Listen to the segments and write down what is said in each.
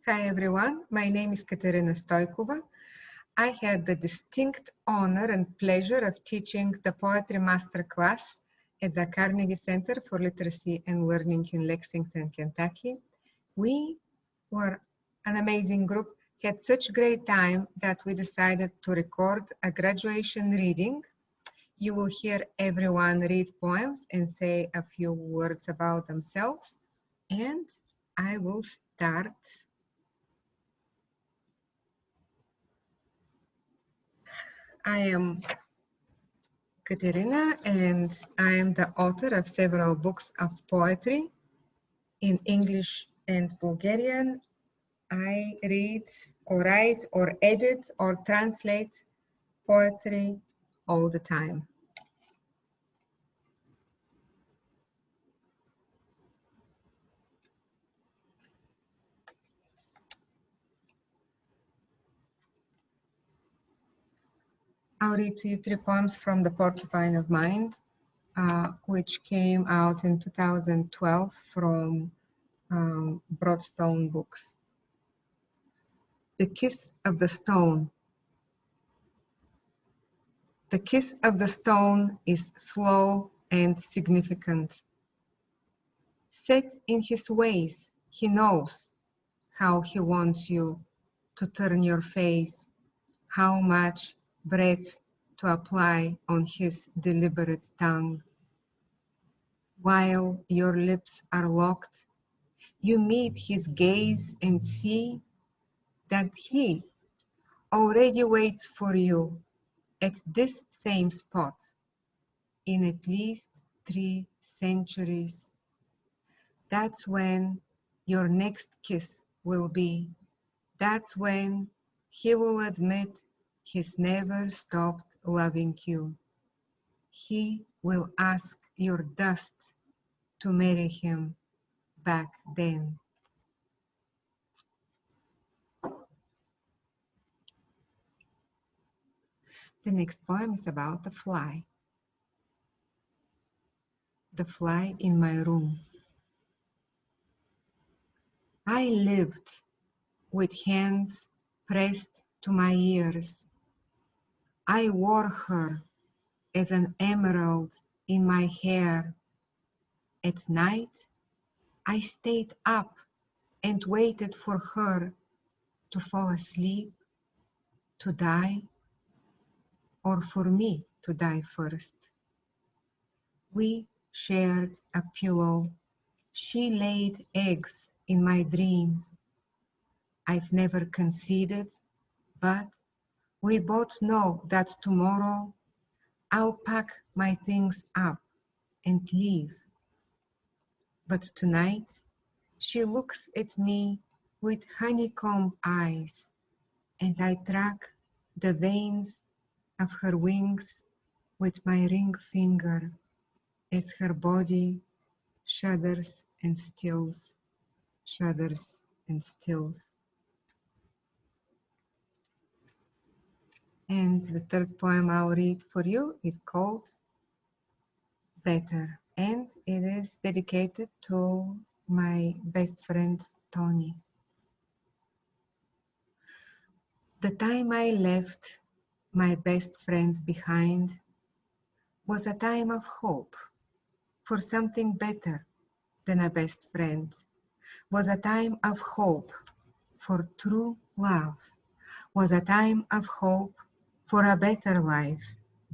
Hi everyone, my name is Katerina Stoykova. I had the distinct honor and pleasure of teaching the Poetry Masterclass at the Carnegie Center for Literacy and Learning in Lexington, Kentucky. We were an amazing group, had such great time that we decided to record a graduation reading. You will hear everyone read poems and say a few words about themselves, and I will start. I am Katerina, and I am the author of several books of poetry in English and Bulgarian. I read or write or edit or translate poetry all the time. I'll read to you 3 poems from The Porcupine of Mind, which came out in 2012 from Broadstone Books. The Kiss of the Stone. The kiss of the stone is slow and significant. Set in his ways, he knows how he wants you to turn your face, how much breath to apply on his deliberate tongue. While your lips are locked, you meet his gaze and see that he already waits for you at this same spot in at least 3 centuries. That's when your next kiss will be. That's when he will admit he's never stopped loving you. He will ask your dust to marry him back then. The next poem is about the fly. The fly in my room. I lived with hands pressed to my ears. I wore her as an emerald in my hair. At night, I stayed up and waited for her to fall asleep, to die, or for me to die first. We shared a pillow. She laid eggs in my dreams. I've never conceded, but we both know that tomorrow I'll pack my things up and leave. But tonight, she looks at me with honeycomb eyes, and I track the veins of her wings with my ring finger as her body shudders and stills, shudders and stills. And the third poem I'll read for you is called Better, and it is dedicated to my best friend Tony. The time I left my best friend behind was a time of hope for something better than a best friend, was a time of hope for true love, was a time of hope for a better life,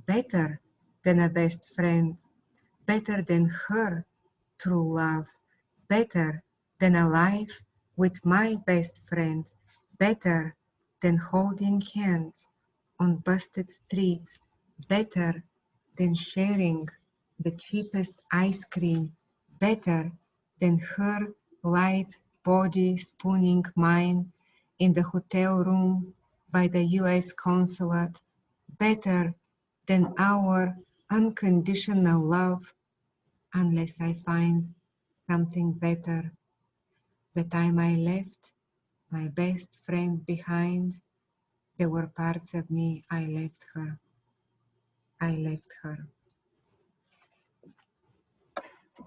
better than a best friend, better than her true love, better than a life with my best friend, better than holding hands on busted streets, better than sharing the cheapest ice cream, better than her light body spooning mine in the hotel room by the US consulate, better than our unconditional love, unless I find something better. The time I left my best friend behind, there were parts of me I left her. I left her.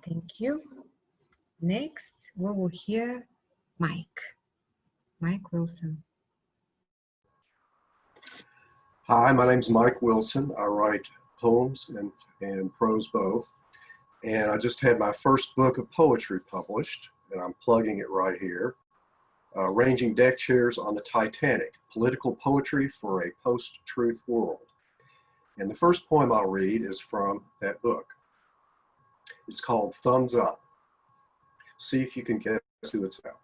Thank you. Next, we will hear Mike. Mike Wilson. Hi, my name's Mike Wilson. I write poems and prose both. And I just had my first book of poetry published, and I'm plugging it right here. Arranging Deck Chairs on the Titanic, Political Poetry for a Post-Truth World. And the first poem I'll read is from that book. It's called Thumbs Up. See if you can guess who it's about.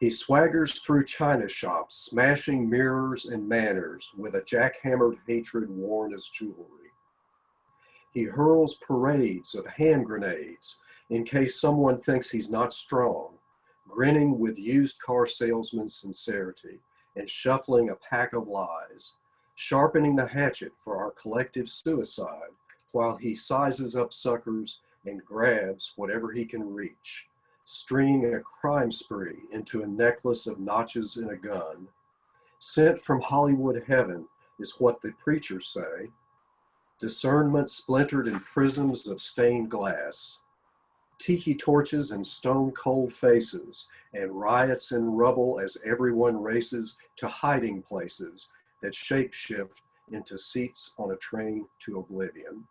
He swaggers through china shops, smashing mirrors and manners with a jackhammered hatred worn as jewelry. He hurls parades of hand grenades in case someone thinks he's not strong, grinning with used car salesman's sincerity and shuffling a pack of lies, sharpening the hatchet for our collective suicide while he sizes up suckers and grabs whatever he can reach, stringing a crime spree into a necklace of notches in a gun. Sent from Hollywood heaven is what the preachers say. Discernment splintered in prisms of stained glass. Tiki torches and stone cold faces, and riots and rubble as everyone races to hiding places that shapeshift into seats on a train to oblivion.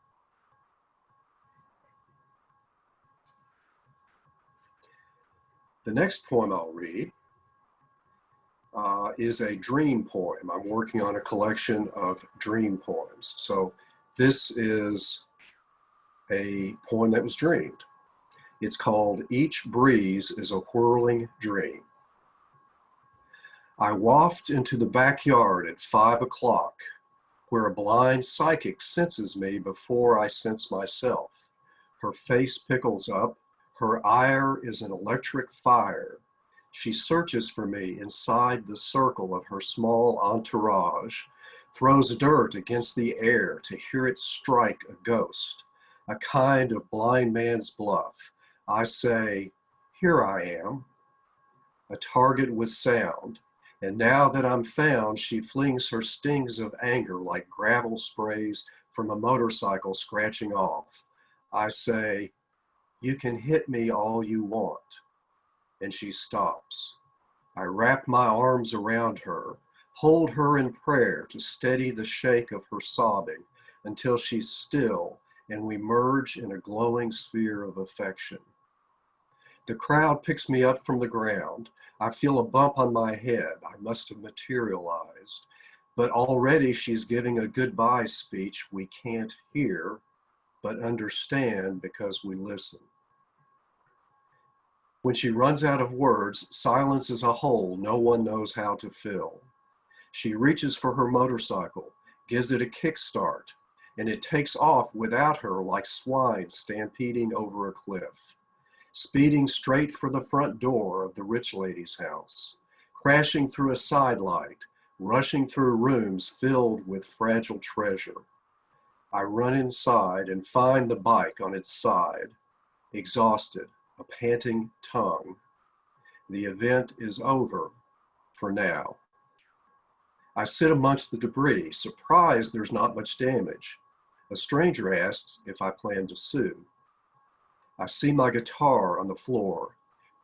The next poem I'll read is a dream poem. I'm working on a collection of dream poems. So this is a poem that was dreamed. It's called Each Breeze is a Whirling Dream. I waft into the backyard at 5 o'clock, where a blind psychic senses me before I sense myself. Her face pickles up, her ire is an electric fire. She searches for me inside the circle of her small entourage, throws dirt against the air to hear it strike a ghost, a kind of blind man's bluff. I say, here I am, a target with sound, and now that I'm found, she flings her stings of anger like gravel sprays from a motorcycle scratching off. I say, you can hit me all you want, and she stops. I wrap my arms around her, hold her in prayer to steady the shake of her sobbing until she's still and we merge in a glowing sphere of affection. The crowd picks me up from the ground. I feel a bump on my head. I must have materialized. But already she's giving a goodbye speech we can't hear, but understand because we listen. When she runs out of words, silence is a hole no one knows how to fill. She reaches for her motorcycle, gives it a kickstart, and it takes off without her like swine stampeding over a cliff. Speeding straight for the front door of the rich lady's house, crashing through a side light, rushing through rooms filled with fragile treasure. I run inside and find the bike on its side, exhausted, a panting tongue. The event is over for now. I sit amongst the debris, surprised there's not much damage. A stranger asks if I plan to sue. I see my guitar on the floor,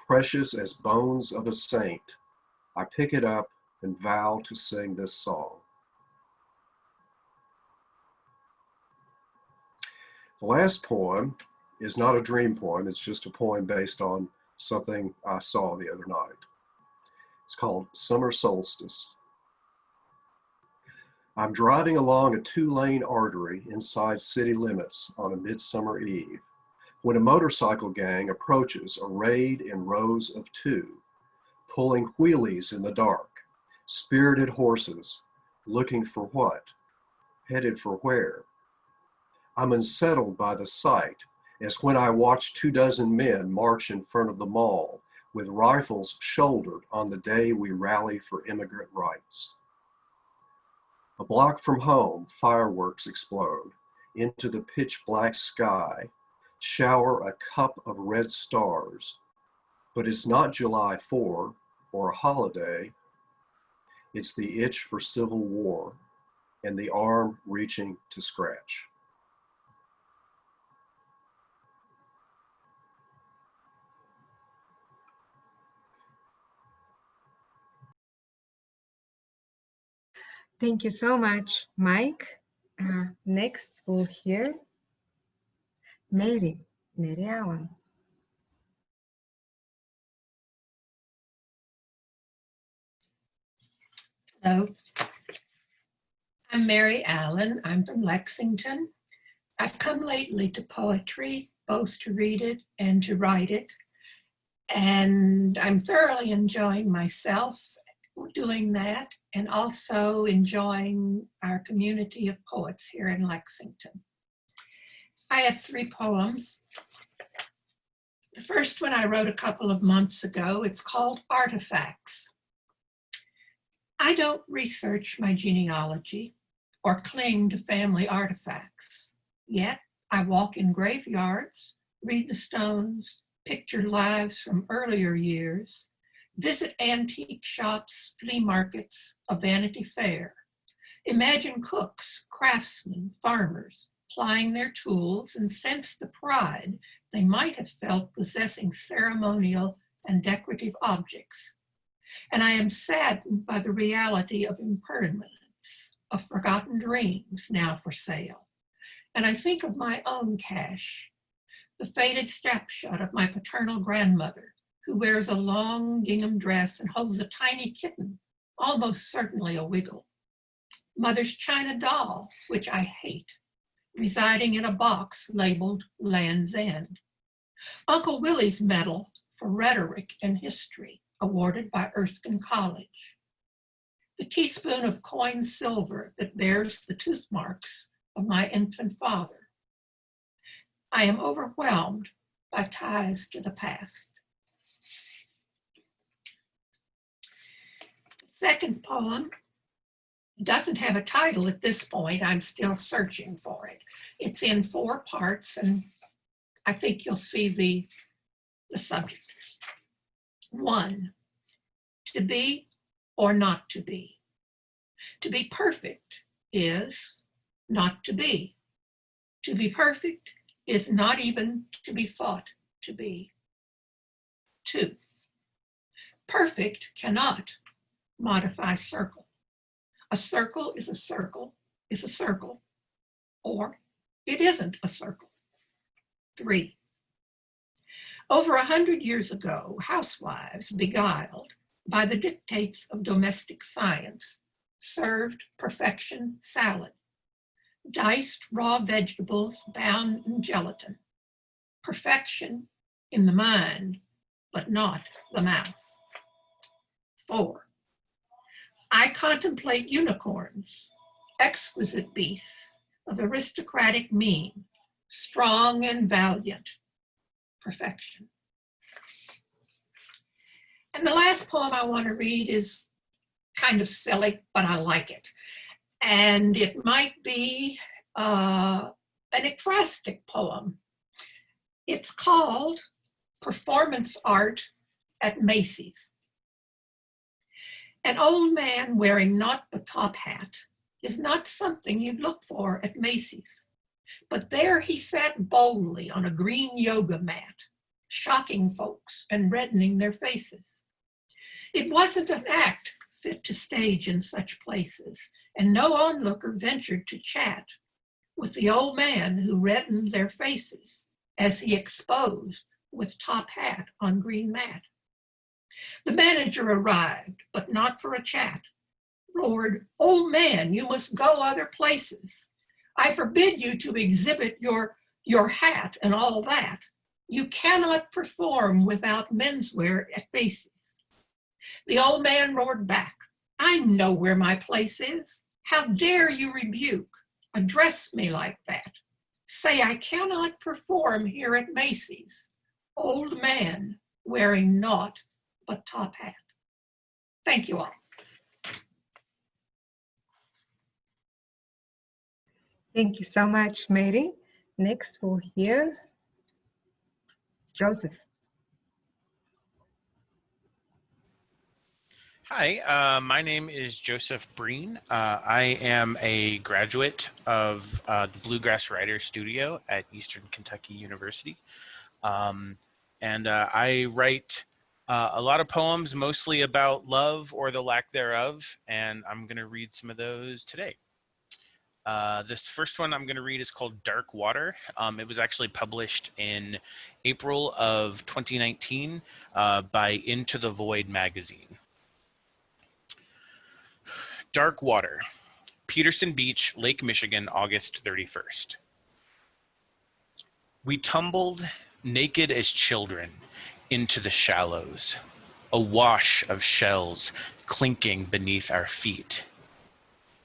precious as bones of a saint. I pick it up and vow to sing this song. The last poem is not a dream poem, it's just a poem based on something I saw the other night. It's called Summer Solstice. I'm driving along a 2-lane artery inside city limits on a midsummer eve, when a motorcycle gang approaches arrayed in rows of 2, pulling wheelies in the dark, spirited horses, looking for what? Headed for where? I'm unsettled by the sight, as when I watch 24 men march in front of the mall with rifles shouldered on the day we rally for immigrant rights. A block from home, fireworks explode into the pitch black sky, shower a cup of red stars, but it's not July 4 or a holiday. It's the itch for civil war and the arm reaching to scratch. Thank you so much, Mike. Next, we'll hear Mary Allen. Hello, I'm Mary Allen. I'm from Lexington. I've come lately to poetry, both to read it and to write it. And I'm thoroughly enjoying myself doing that and also enjoying our community of poets here in Lexington. I have 3 poems. The first one I wrote a couple of months ago. It's called Artifacts. I don't research my genealogy or cling to family artifacts. Yet I walk in graveyards, read the stones, picture lives from earlier years, visit antique shops, flea markets, a vanity fair, imagine cooks, craftsmen, farmers plying their tools and sense the pride they might have felt possessing ceremonial and decorative objects. And I am saddened by the reality of impermanence, of forgotten dreams now for sale. And I think of my own cache, the faded snapshot of my paternal grandmother, who wears a long gingham dress and holds a tiny kitten, almost certainly a wiggle. Mother's china doll, which I hate, residing in a box labeled Land's End. Uncle Willie's medal for rhetoric and history, awarded by Erskine College. The teaspoon of coined silver that bears the tooth marks of my infant father. I am overwhelmed by ties to the past. The second poem doesn't have a title at this point. I'm still searching for it. It's in 4 parts, and I think you'll see the subject. 1, to be or not to be. To be perfect is not to be. To be perfect is not even to be thought to be. 2, perfect cannot modify circle. A circle is a circle is a circle, or it isn't a circle. 3, over 100 years ago, housewives, beguiled by the dictates of domestic science, served perfection salad, diced raw vegetables bound in gelatin. Perfection in the mind, but not the mouth. 4, I contemplate unicorns, exquisite beasts of aristocratic mien, strong and valiant. Perfection. And the last poem I want to read is kind of silly, but I like it. And it might be an ekphrastic poem. It's called Performance Art at Macy's. An old man wearing naught but top hat is not something you'd look for at Macy's. But there he sat boldly on a green yoga mat, shocking folks and reddening their faces. It wasn't an act fit to stage in such places, and no onlooker ventured to chat with the old man who reddened their faces as he exposed with top hat on green mat. The manager arrived, but not for a chat, roared, "Old man, you must go other places. I forbid you to exhibit your hat and all that. You cannot perform without menswear at Macy's." The old man roared back, "I know where my place is. How dare you rebuke, address me like that? Say I cannot perform here at Macy's. Old man wearing naught but top hat." Thank you all. Thank you so much, Mary. Next, we'll hear Joseph. Hi, my name is Joseph Breen. I am a graduate of the Bluegrass Writer Studio at Eastern Kentucky University. And I write A lot of poems, mostly about love or the lack thereof, and I'm going to read some of those today. This first one I'm going to read is called Dark Water. It was actually published in April of 2019 by Into the Void magazine. Dark Water, Peterson Beach, Lake Michigan, August 31st. We tumbled, naked as children, into the shallows, a wash of shells clinking beneath our feet.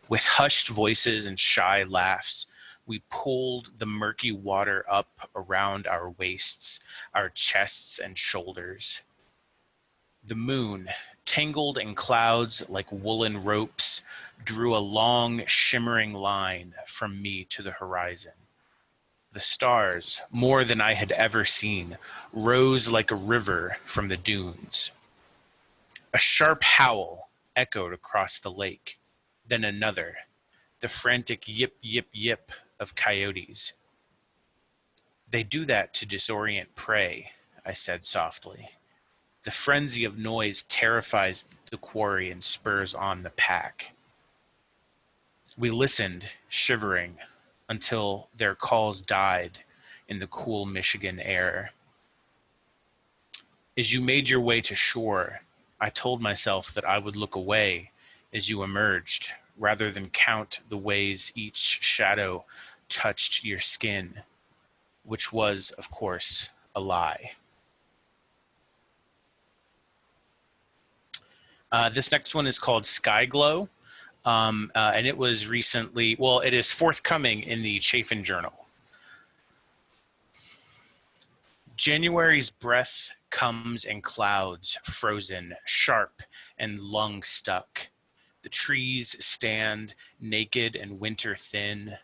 With hushed voices and shy laughs, we pulled the murky water up around our waists, our chests and shoulders. The moon, tangled in clouds like woolen ropes, drew a long, shimmering line from me to the horizon. The stars, more than I had ever seen, rose like a river from the dunes. A sharp howl echoed across the lake, then another, the frantic yip, yip, yip of coyotes. They do that to disorient prey, I said softly. The frenzy of noise terrifies the quarry and spurs on the pack. We listened, shivering, until their calls died in the cool Michigan air. As you made your way to shore, I told myself that I would look away as you emerged, rather than count the ways each shadow touched your skin, which was, of course, a lie. This next one is called Sky Glow. And it was recently, well, it is forthcoming in the Chafin Journal. January's breath comes in clouds, frozen, sharp, and lung-stuck. The trees stand naked and winter thin.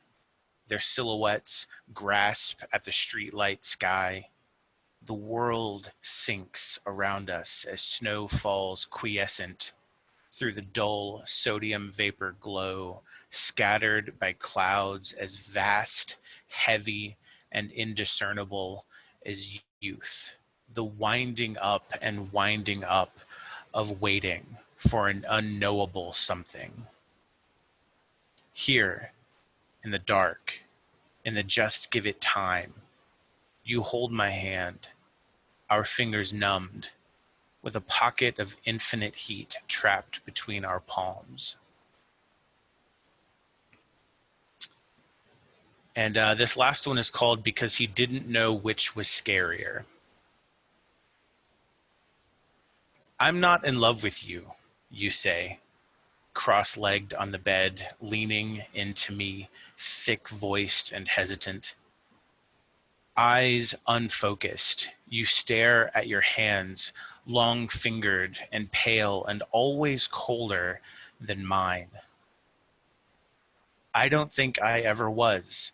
Their silhouettes grasp at the streetlight sky. The world sinks around us as snow falls quiescent through the dull sodium vapor glow, scattered by clouds as vast, heavy, and indiscernible as youth. The winding up and winding up of waiting for an unknowable something. Here, in the dark, in the just give it time, you hold my hand, our fingers numbed, with a pocket of infinite heat trapped between our palms. And this last one is called Because He Didn't Know Which Was Scarier. I'm not in love with you, you say, cross-legged on the bed, leaning into me, thick-voiced and hesitant. Eyes unfocused, you stare at your hands, long-fingered and pale and always colder than mine. I don't think I ever was.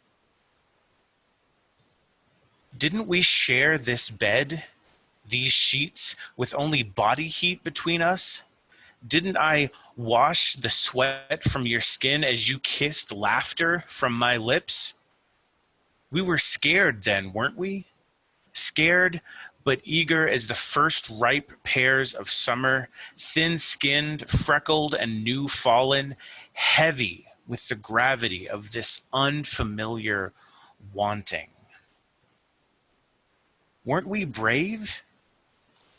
Didn't we share this bed, these sheets, with only body heat between us? Didn't I wash the sweat from your skin as you kissed laughter from my lips? We were scared then, weren't we? Scared, but eager as the first ripe pears of summer, thin-skinned, freckled, and new-fallen, heavy with the gravity of this unfamiliar wanting. Weren't we brave?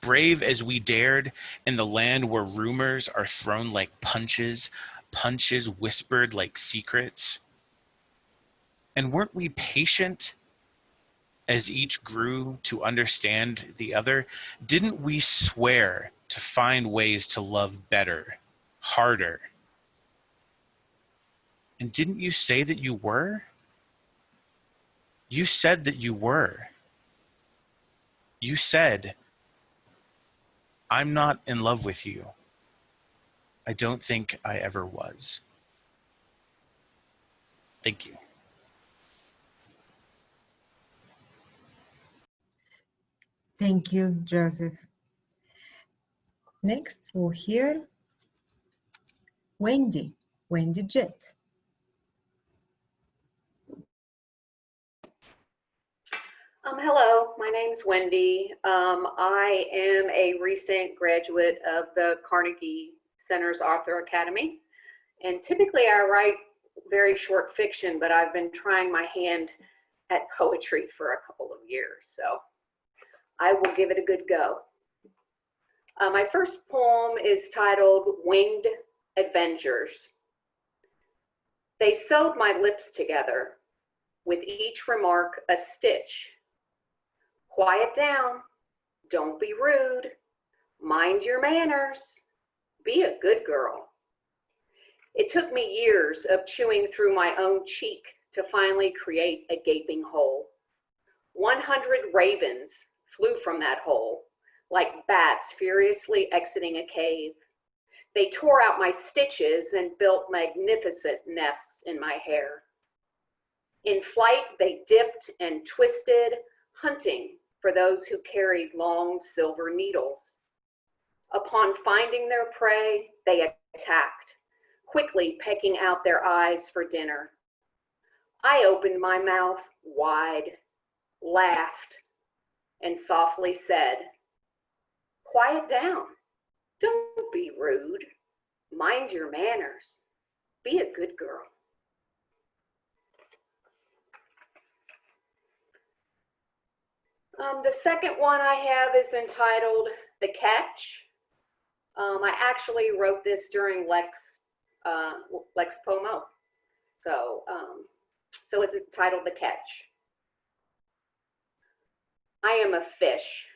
Brave as we dared in the land where rumors are thrown like punches, punches whispered like secrets? And weren't we patient as each grew to understand the other? Didn't we swear to find ways to love better, harder? And didn't you say that you were? You said that you were. You said, I'm not in love with you. I don't think I ever was. Thank you. Thank you, Joseph. Next, we'll hear Wendy Jet. Hello, my name's Wendy. I am a recent graduate of the Carnegie Center's Author Academy. And typically I write very short fiction, but I've been trying my hand at poetry for a couple of years, so I will give it a good go. My first poem is titled Winged Avengers. They sewed my lips together, with each remark a stitch. Quiet down, don't be rude, mind your manners, be a good girl. It took me years of chewing through my own cheek to finally create a gaping hole. 100 ravens flew from that hole, like bats furiously exiting a cave. They tore out my stitches and built magnificent nests in my hair. In flight, they dipped and twisted, hunting for those who carried long silver needles. Upon finding their prey, they attacked, quickly pecking out their eyes for dinner. I opened my mouth wide, laughed, and softly said, quiet down, don't be rude, mind your manners, be a good girl. The second one I have is entitled The Catch. I actually wrote this during Lex Pomo. So it's entitled The Catch. I am a fish,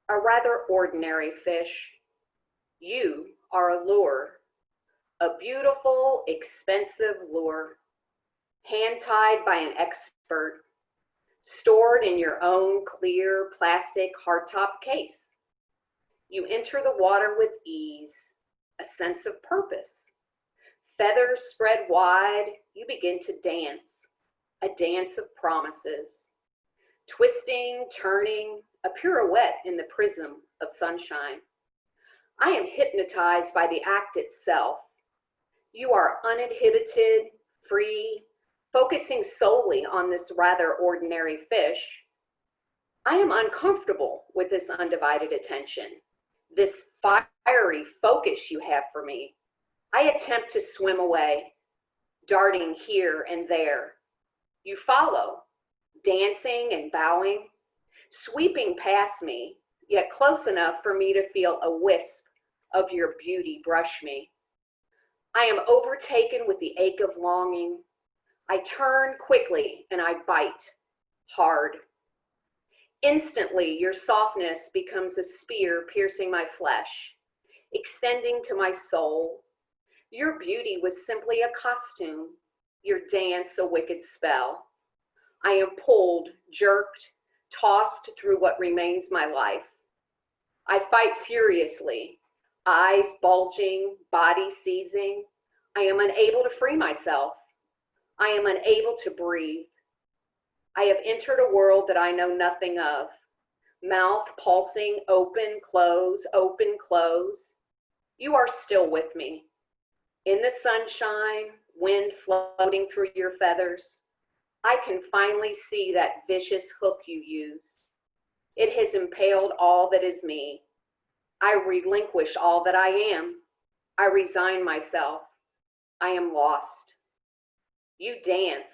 a rather ordinary fish. You are a lure, a beautiful, expensive lure, hand-tied by an expert, stored in your own clear plastic hardtop case. You enter the water with ease, a sense of purpose. Feathers spread wide, you begin to dance, a dance of promises. Twisting, turning, a pirouette in the prism of sunshine. I am hypnotized by the act itself. You are uninhibited, free, focusing solely on this rather ordinary fish. I am uncomfortable with this undivided attention, this fiery focus you have for me. I attempt to swim away, darting here and there. You follow, dancing and bowing, sweeping past me, yet close enough for me to feel a wisp of your beauty brush me. I am overtaken with the ache of longing. I turn quickly and I bite hard. Instantly, your softness becomes a spear piercing my flesh, extending to my soul. Your beauty was simply a costume, your dance a wicked spell. I am pulled, jerked, tossed through what remains my life. I fight furiously, eyes bulging, body seizing. I am unable to free myself. I am unable to breathe. I have entered a world that I know nothing of. Mouth pulsing, open, close, open, close. You are still with me. In the sunshine, wind floating through your feathers, I can finally see that vicious hook you used. It has impaled all that is me. I relinquish all that I am. I resign myself. I am lost. You dance,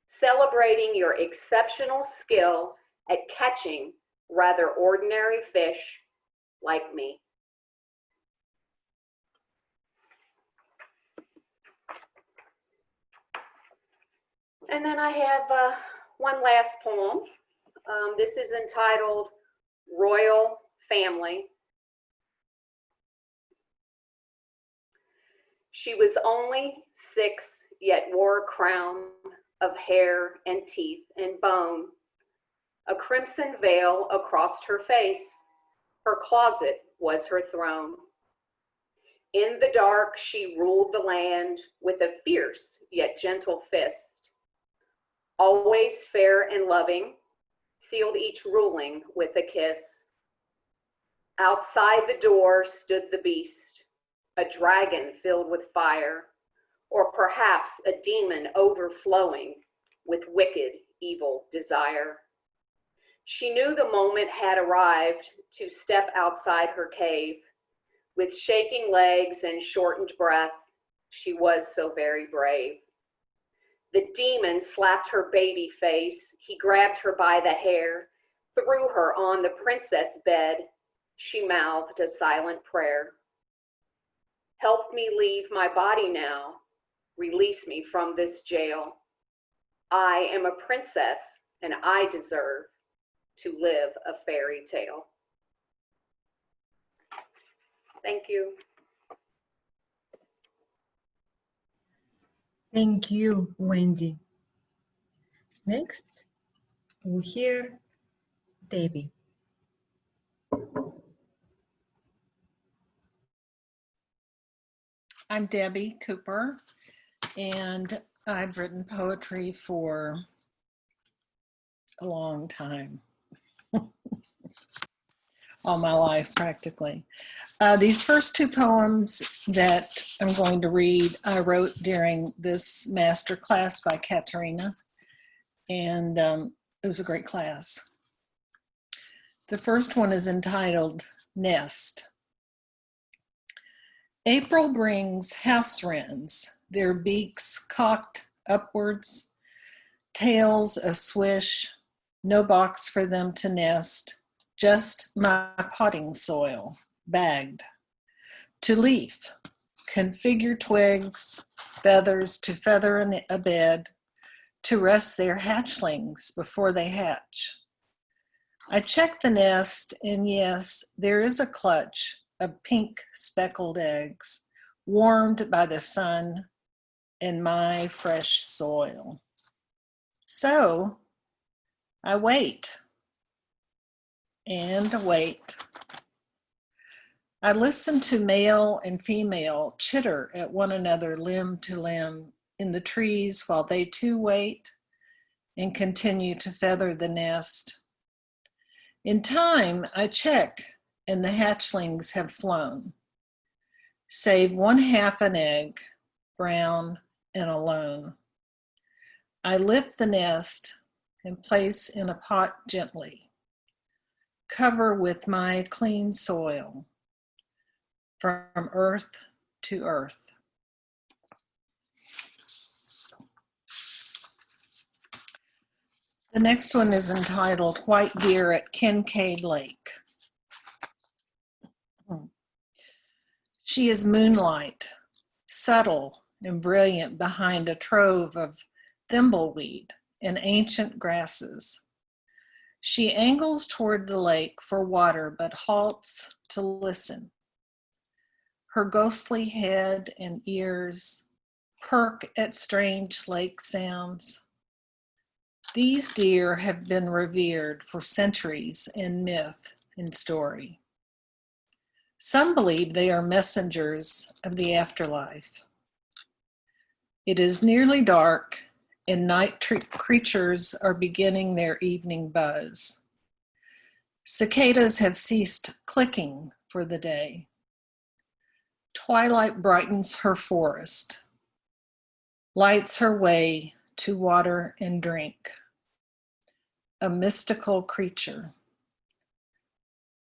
celebrating your exceptional skill at catching rather ordinary fish like me. And then I have one last poem. This is entitled Royal Family. She was only 6, yet wore a crown of hair and teeth and bone, a crimson veil across her face. Her closet was her throne. In the dark, she ruled the land with a fierce yet gentle fist. Always fair and loving, sealed each ruling with a kiss. Outside the door stood the beast, a dragon filled with fire, or perhaps a demon overflowing with wicked, evil desire. She knew the moment had arrived to step outside her cave. With shaking legs and shortened breath, she was so very brave. The demon slapped her baby face. He grabbed her by the hair, threw her on the princess bed. She mouthed a silent prayer. Help me leave my body now. Release me from this jail. I am a princess and I deserve to live a fairy tale. Thank you. Thank you, Wendy. Next, we'll hear Debbie. I'm Debbie Cooper, and I've written poetry for a long time, all my life practically. These first two poems that I'm going to read, I wrote during this master class by Katerina, and it was a great class. The first one is entitled Nest. April brings house wrens, their beaks cocked upwards, tails a swish, no box for them to nest, just my potting soil, bagged. To leaf, configure twigs, feathers to feather a bed, to rest their hatchlings before they hatch. I check the nest, and yes, there is a clutch of pink speckled eggs, warmed by the sun and my fresh soil. So I wait and wait. I listen to male and female chitter at one another limb to limb in the trees while they too wait and continue to feather the nest. In time, I check, and the hatchlings have flown, save one half an egg, brown and alone. I lift the nest and place in a pot gently, cover with my clean soil, from earth to earth. The next one is entitled White Deer at Kincaid Lake. She is moonlight, subtle and brilliant behind a trove of thimbleweed and ancient grasses. She angles toward the lake for water, but halts to listen. Her ghostly head and ears perk at strange lake sounds. These deer have been revered for centuries in myth and story. Some believe they are messengers of the afterlife. It is nearly dark, and night creatures are beginning their evening buzz. Cicadas have ceased clicking for the day. Twilight brightens her forest, lights her way to water and drink. A mystical creature.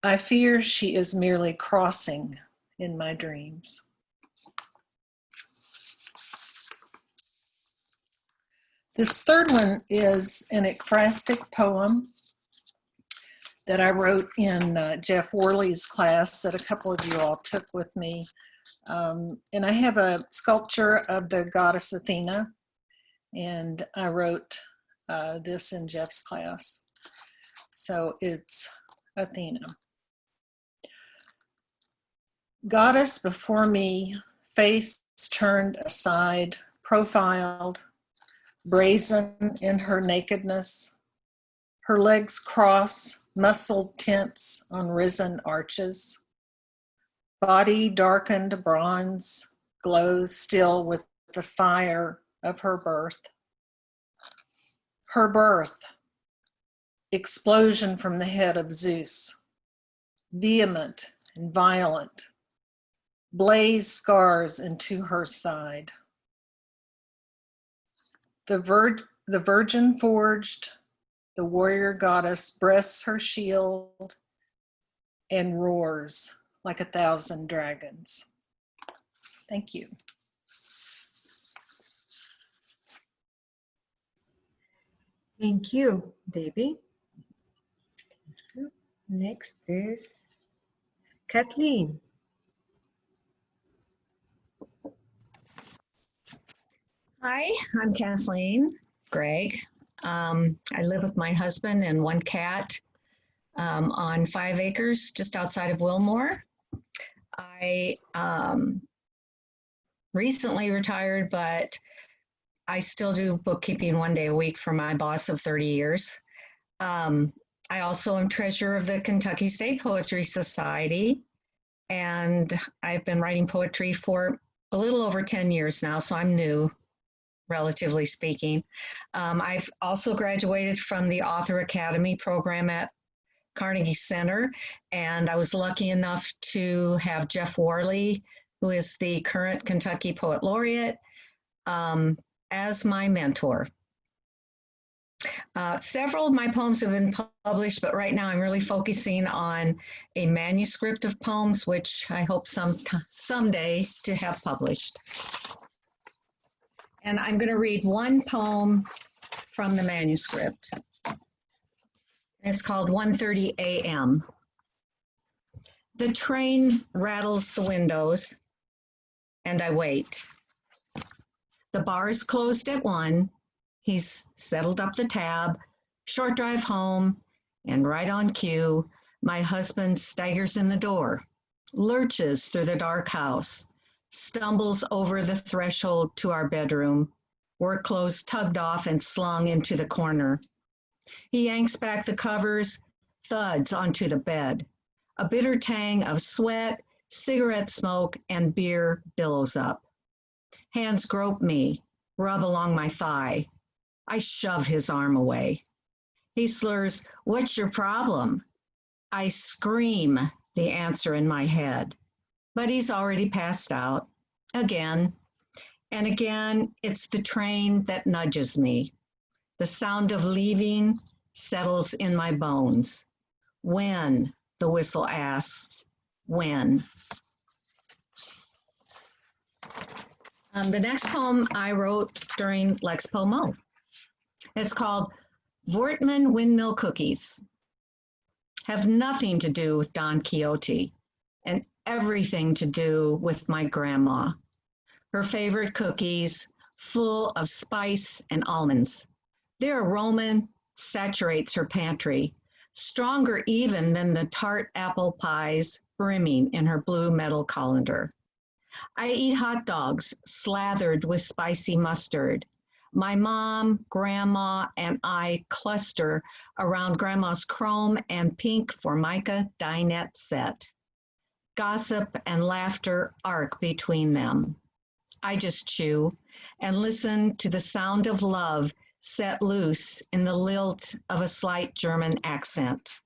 I fear she is merely crossing in my dreams. This third one is an ekphrastic poem that I wrote in Jeff Worley's class that a couple of you all took with me. And I have a sculpture of the goddess Athena, and I wrote this in Jeff's class. So it's Athena. Goddess before me, face turned aside, profiled, brazen in her nakedness. Her legs cross, muscled tense on risen arches. Body darkened bronze, glows still with the fire of her birth. Her birth, explosion from the head of Zeus, vehement and violent, blaze scars into her side. The virgin forged, The warrior goddess breasts her shield and roars like 1,000 dragons. Thank you. Thank you, Debbie. Next is Kathleen. Hi, I'm Kathleen Gregg. I live with my husband and one cat on 5 acres just outside of Wilmore. I recently retired, but I still do bookkeeping 1 day a week for my boss of 30 years. I also am treasurer of the Kentucky State Poetry Society, and I've been writing poetry for a little over 10 years now, so I'm new, relatively speaking. I've also graduated from the Author Academy program at Carnegie Center, and I was lucky enough to have Jeff Worley, who is the current Kentucky Poet Laureate, as my mentor. Several of my poems have been published, but right now I'm really focusing on a manuscript of poems, which I hope someday to have published. And I'm going to read one poem from the manuscript. It's called 1:30 a.m. The train rattles the windows, and I wait. The bar is closed at 1. He's settled up the tab, short drive home, and right on cue, my husband staggers in the door, lurches through the dark house, stumbles over the threshold to our bedroom, work clothes tugged off and slung into the corner. He yanks back the covers, thuds onto the bed. A bitter tang of sweat, cigarette smoke, and beer billows up. Hands grope me, rub along my thigh. I shove his arm away. He slurs, "What's your problem?" I scream the answer in my head, but he's already passed out. Again and again, it's the train that nudges me. The sound of leaving settles in my bones. When, the whistle asks, when? The next poem I wrote during Lex Pomo. It's called Vortman Windmill Cookies. Have nothing to do with Don Quixote and everything to do with my grandma. Her favorite cookies, full of spice and almonds. Their aroma saturates her pantry, stronger even than the tart apple pies brimming in her blue metal colander. I eat hot dogs slathered with spicy mustard. My mom, grandma, and I cluster around grandma's chrome and pink Formica dinette set. Gossip and laughter arc between them. I just chew and listen to the sound of love set loose in the lilt of a slight German accent.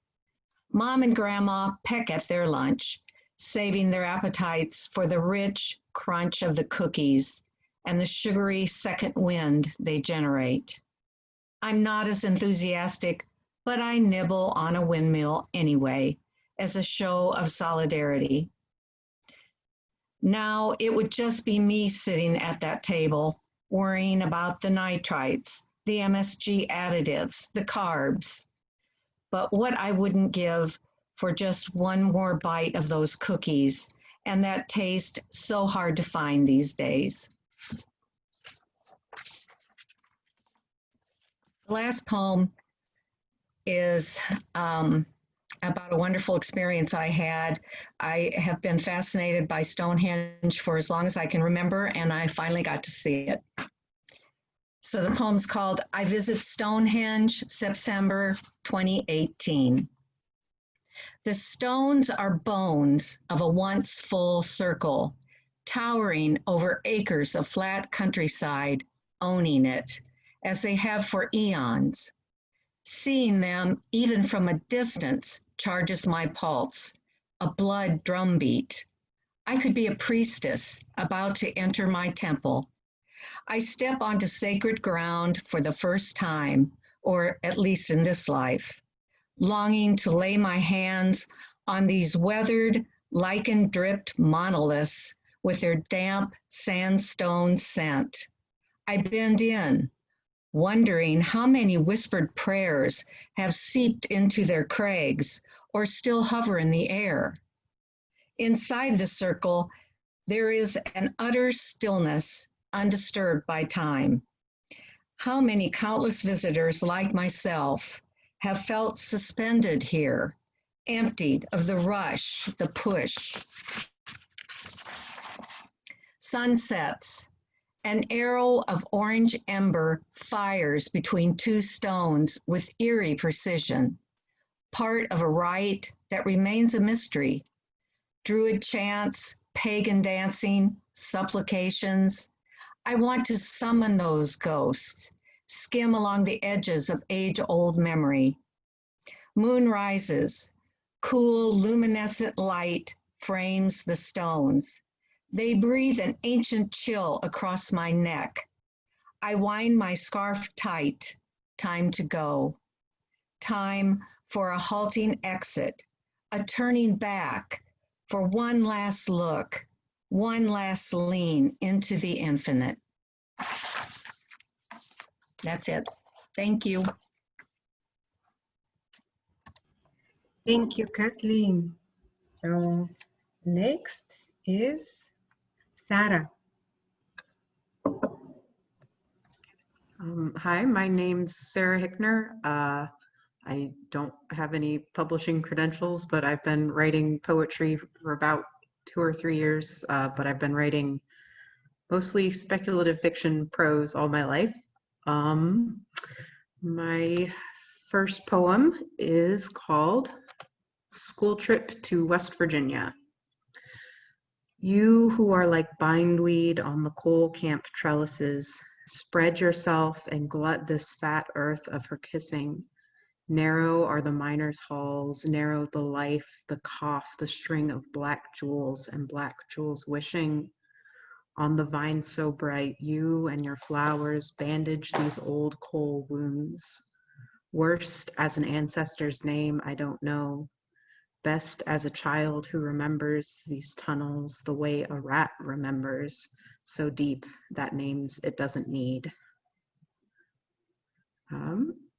Mom and grandma peck at their lunch, saving their appetites for the rich crunch of the cookies and the sugary second wind they generate. I'm not as enthusiastic, but I nibble on a windmill anyway, as a show of solidarity. Now it would just be me sitting at that table, worrying about the nitrites, the MSG additives, the carbs. But what I wouldn't give for just one more bite of those cookies and that taste so hard to find these days. The last poem is about a wonderful experience I had. I have been fascinated by Stonehenge for as long as I can remember, and I finally got to see it. So the poem's called I Visit Stonehenge, September 2018. The stones are bones of a once full circle, towering over acres of flat countryside, owning it, as they have for eons. Seeing them, even from a distance, charges my pulse, a blood drumbeat. I could be a priestess about to enter my temple. I step onto sacred ground for the first time, or at least in this life, longing to lay my hands on these weathered, lichen-dripped monoliths with their damp sandstone scent. I bend in, wondering how many whispered prayers have seeped into their crags or still hover in the air. Inside the circle, there is an utter stillness undisturbed by time. How many countless visitors like myself have felt suspended here, emptied of the rush, the push. Sunsets, an arrow of orange ember fires between two stones with eerie precision, part of a rite that remains a mystery. Druid chants, pagan dancing, supplications. I want to summon those ghosts, skim along the edges of age-old memory. Moon rises, cool luminescent light frames the stones. They breathe an ancient chill across my neck. I wind my scarf tight, time to go. Time for a halting exit, a turning back, for one last look, one last lean into the infinite. That's it. Thank you. Thank you, Kathleen. So next is Sarah. Hi, my name's Sarah Hickner. I don't have any publishing credentials, but I've been writing poetry for about 2 or 3 years, but I've been writing mostly speculative fiction prose all my life. My first poem is called School Trip to West Virginia. You who are like bindweed on the coal camp trellises, spread yourself and glut this fat earth of her kissing. Narrow are the miners' halls, narrow the life, the cough, the string of black jewels and black jewels wishing. On the vine so bright, you and your flowers bandage these old coal wounds. Worst as an ancestor's name, I don't know. Best as a child who remembers these tunnels the way a rat remembers, so deep that names it doesn't need.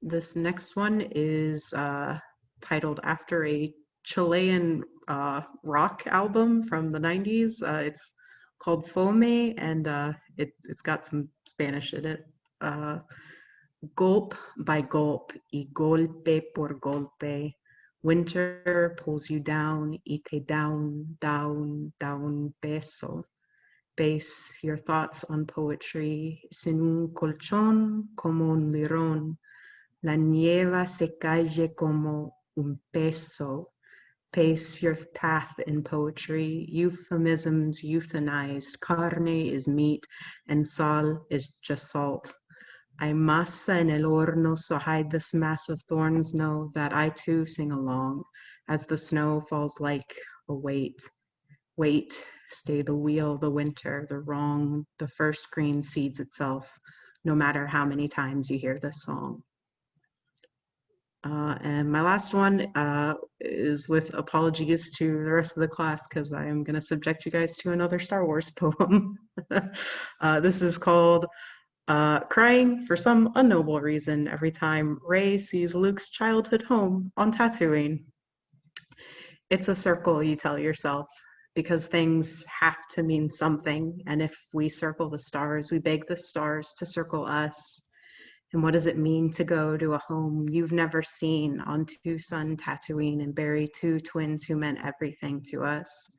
This next one is titled after a Chilean rock album from the 90s. It's called Fome, and it's got some Spanish in it. Gulp by gulp, y golpe por golpe, winter pulls you down, y te down, down, down, beso. Base your thoughts on poetry, sin un colchón como un lirón. La nieve se cae como un peso. Pace your path in poetry. Euphemisms euthanized. Carne is meat and sal is just salt. Hay masa en el horno, so hide this mass of thorns. Know that I too sing along as the snow falls like a weight. Wait, stay the wheel, the winter, the wrong, the first green seeds itself, no matter how many times you hear this song. And my last one is with apologies to the rest of the class because I am going to subject you guys to another Star Wars poem. This is called Crying for Some Unknowable Reason Every Time Rey Sees Luke's Childhood Home on Tatooine. It's a circle, you tell yourself, because things have to mean something. And if we circle the stars, we beg the stars to circle us. And what does it mean to go to a home you've never seen on Tucson, Tatooine, and bury two twins who meant everything to us?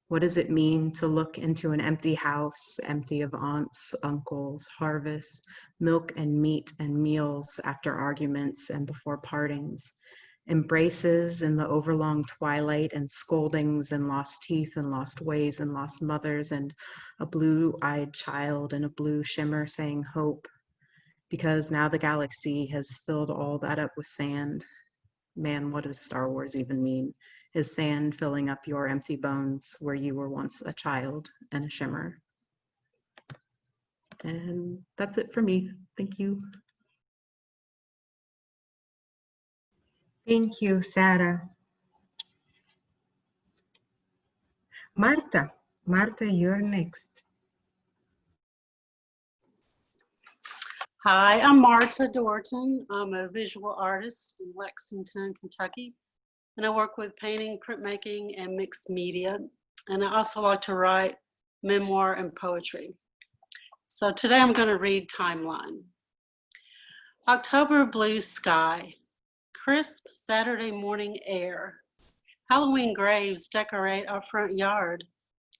What does it mean to look into an empty house, empty of aunts, uncles, harvests, milk and meat and meals after arguments and before partings? Embraces in the overlong twilight and scoldings and lost teeth and lost ways and lost mothers and a blue-eyed child in a blue shimmer saying hope. Because now the galaxy has filled all that up with sand. Man, what does Star Wars even mean? Is sand filling up your empty bones where you were once a child and a shimmer? And that's it for me. Thank you. Thank you, Sarah. Marta, you're next. Hi, I'm Marta Dorton. I'm a visual artist in Lexington, Kentucky, and I work with painting, printmaking, and mixed media. And I also like to write memoir and poetry. So today I'm going to read Timeline. October blue sky, crisp Saturday morning air. Halloween graves decorate our front yard,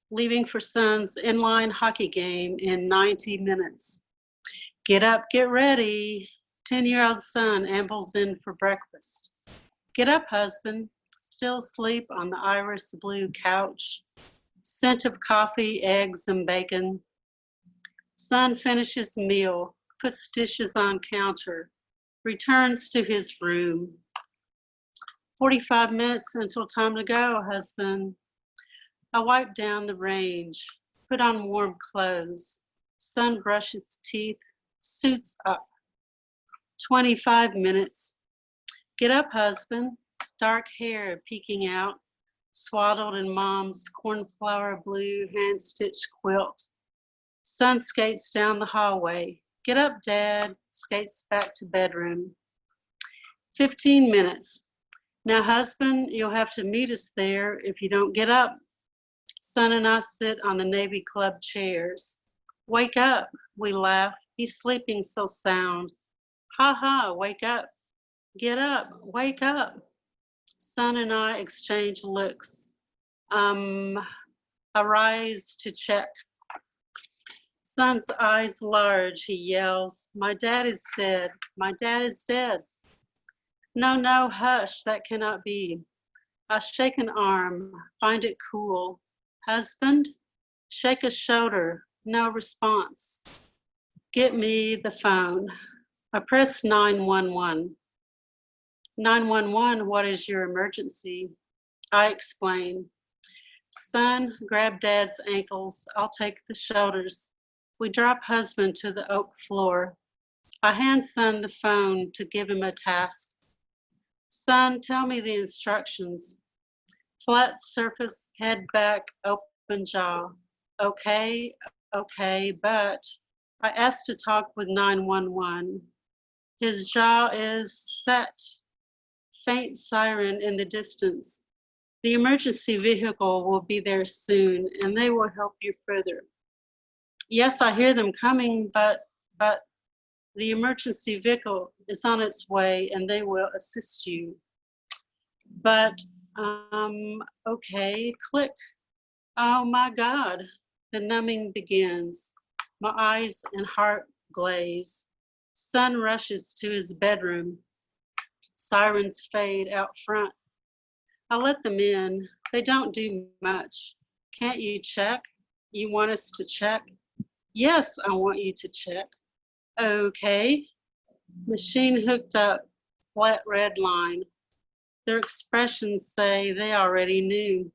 leaving for son's inline hockey game in 90 minutes. Get up, get ready. 10-year-old son ambles in for breakfast. Get up, husband. Still asleep on the iris blue couch. Scent of coffee, eggs, and bacon. Son finishes meal, puts dishes on counter, returns to his room. 45 minutes until time to go, husband. I wipe down the range, put on warm clothes. Son brushes teeth, suits up. 25 minutes. Get up, husband. Dark hair peeking out, swaddled in mom's cornflower blue hand-stitched quilt. Son skates down the hallway. Get up, Dad. Skates back to bedroom. 15 minutes. Now, husband, you'll have to meet us there if you don't get up. Son and I sit on the Navy Club chairs. Wake up, we laugh. He's sleeping so sound. Ha ha, wake up. Get up, wake up. Son and I exchange looks. I rise to check. Son's eyes large, he yells, my dad is dead, my dad is dead. No, no, hush, that cannot be. I shake an arm, find it cool. Husband? Shake a shoulder, no response. Get me the phone. I press 911. 911, what is your emergency? I explain. Son, grab Dad's ankles. I'll take the shoulders. We drop husband to the oak floor. I hand Son the phone to give him a task. Son, tell me the instructions. Flat surface, head back, open jaw. Okay, but I asked to talk with 911. His jaw is set. Faint siren in the distance. The emergency vehicle will be there soon and they will help you further. Yes, I hear them coming, but the emergency vehicle is on its way and they will assist you. But, okay, click. Oh my God, the numbing begins. My eyes and heart glaze. Son rushes to his bedroom. Sirens fade out front. I let them in. They don't do much. Can't you check? You want us to check? Yes, I want you to check. Okay. Machine hooked up, flat red line. Their expressions say they already knew.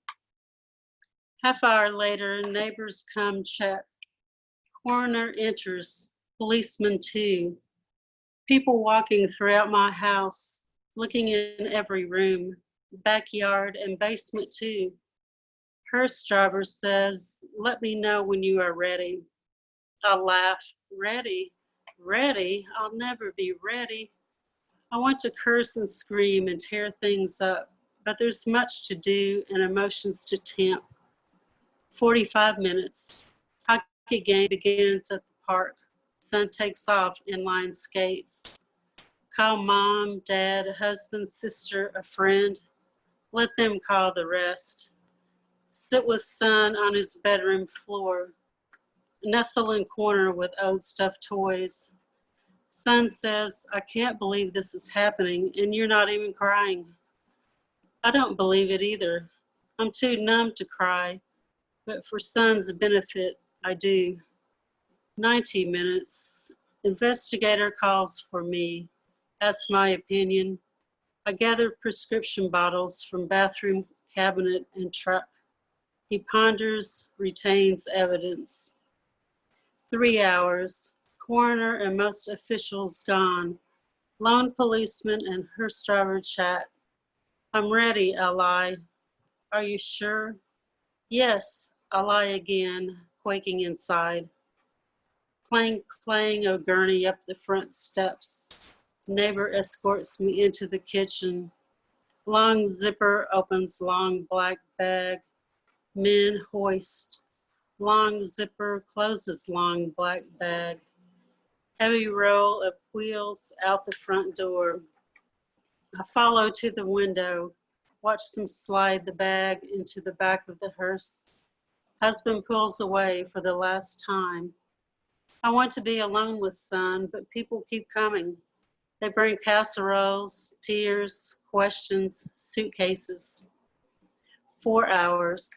Half hour later, neighbors come check. Coroner enters, policeman too. People walking throughout my house, looking in every room, backyard and basement too. Hearst driver says, let me know when you are ready. I laugh, ready? I'll never be ready. I want to curse and scream and tear things up, but there's much to do and emotions to temp. 45 minutes. Hockey game begins at the park. Son takes off inline skates. Call mom, dad, husband, sister, a friend. Let them call the rest. Sit with son on his bedroom floor. Nestle in corner with old stuffed toys. Son says, I can't believe this is happening and you're not even crying. I don't believe it either. I'm too numb to cry, but for son's benefit, I do. 90 minutes. Investigator calls for me. That's my opinion. I gather prescription bottles from bathroom cabinet and truck. He ponders, retains evidence. 3 hours. Coroner and most officials gone. Lone policeman and Hearst driver chat. I'm ready, I lie. Are you sure? Yes, I lie again, quaking inside. Clang, clang, a gurney up the front steps. Neighbor escorts me into the kitchen. Long zipper opens long black bag. Men hoist. Long zipper closes long black bag. Heavy roll of wheels out the front door. I follow to the window, watch them slide the bag into the back of the hearse. Husband pulls away for the last time. I want to be alone with son, but people keep coming. They bring casseroles, tears, questions, suitcases. 4 hours.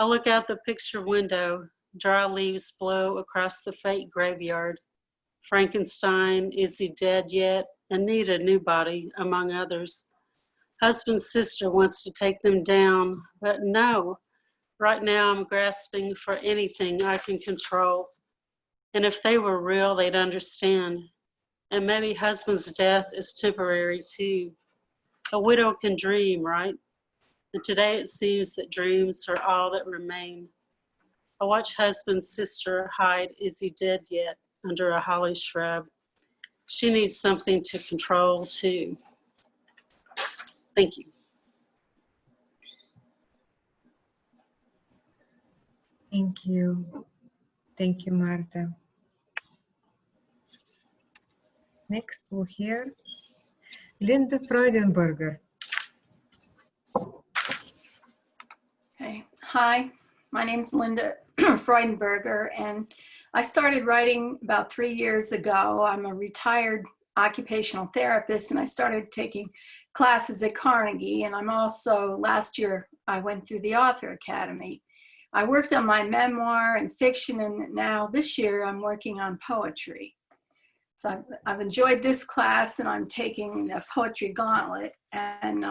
I look out the picture window. Dry leaves blow across the fake graveyard. Frankenstein, is he dead yet? Anita, new body, among others. Husband's sister wants to take them down, but no. Right now I'm grasping for anything I can control. And if they were real, they'd understand. And maybe husband's death is temporary too. A widow can dream, right? And today it seems that dreams are all that remain. I watch husband's sister hide, is he dead yet, under a holly shrub. She needs something to control too. Thank you. Thank you. Thank you, Marta. Next, we'll hear Linda Freudenberger. Okay. Hi, my name's Linda Freudenberger, and I started writing about 3 years ago. I'm a retired occupational therapist, and I started taking classes at Carnegie, and I'm also, last year, I went through the Author Academy. I worked on my memoir and fiction, and now this year I'm working on poetry. So I've enjoyed this class, and I'm taking a poetry gauntlet. And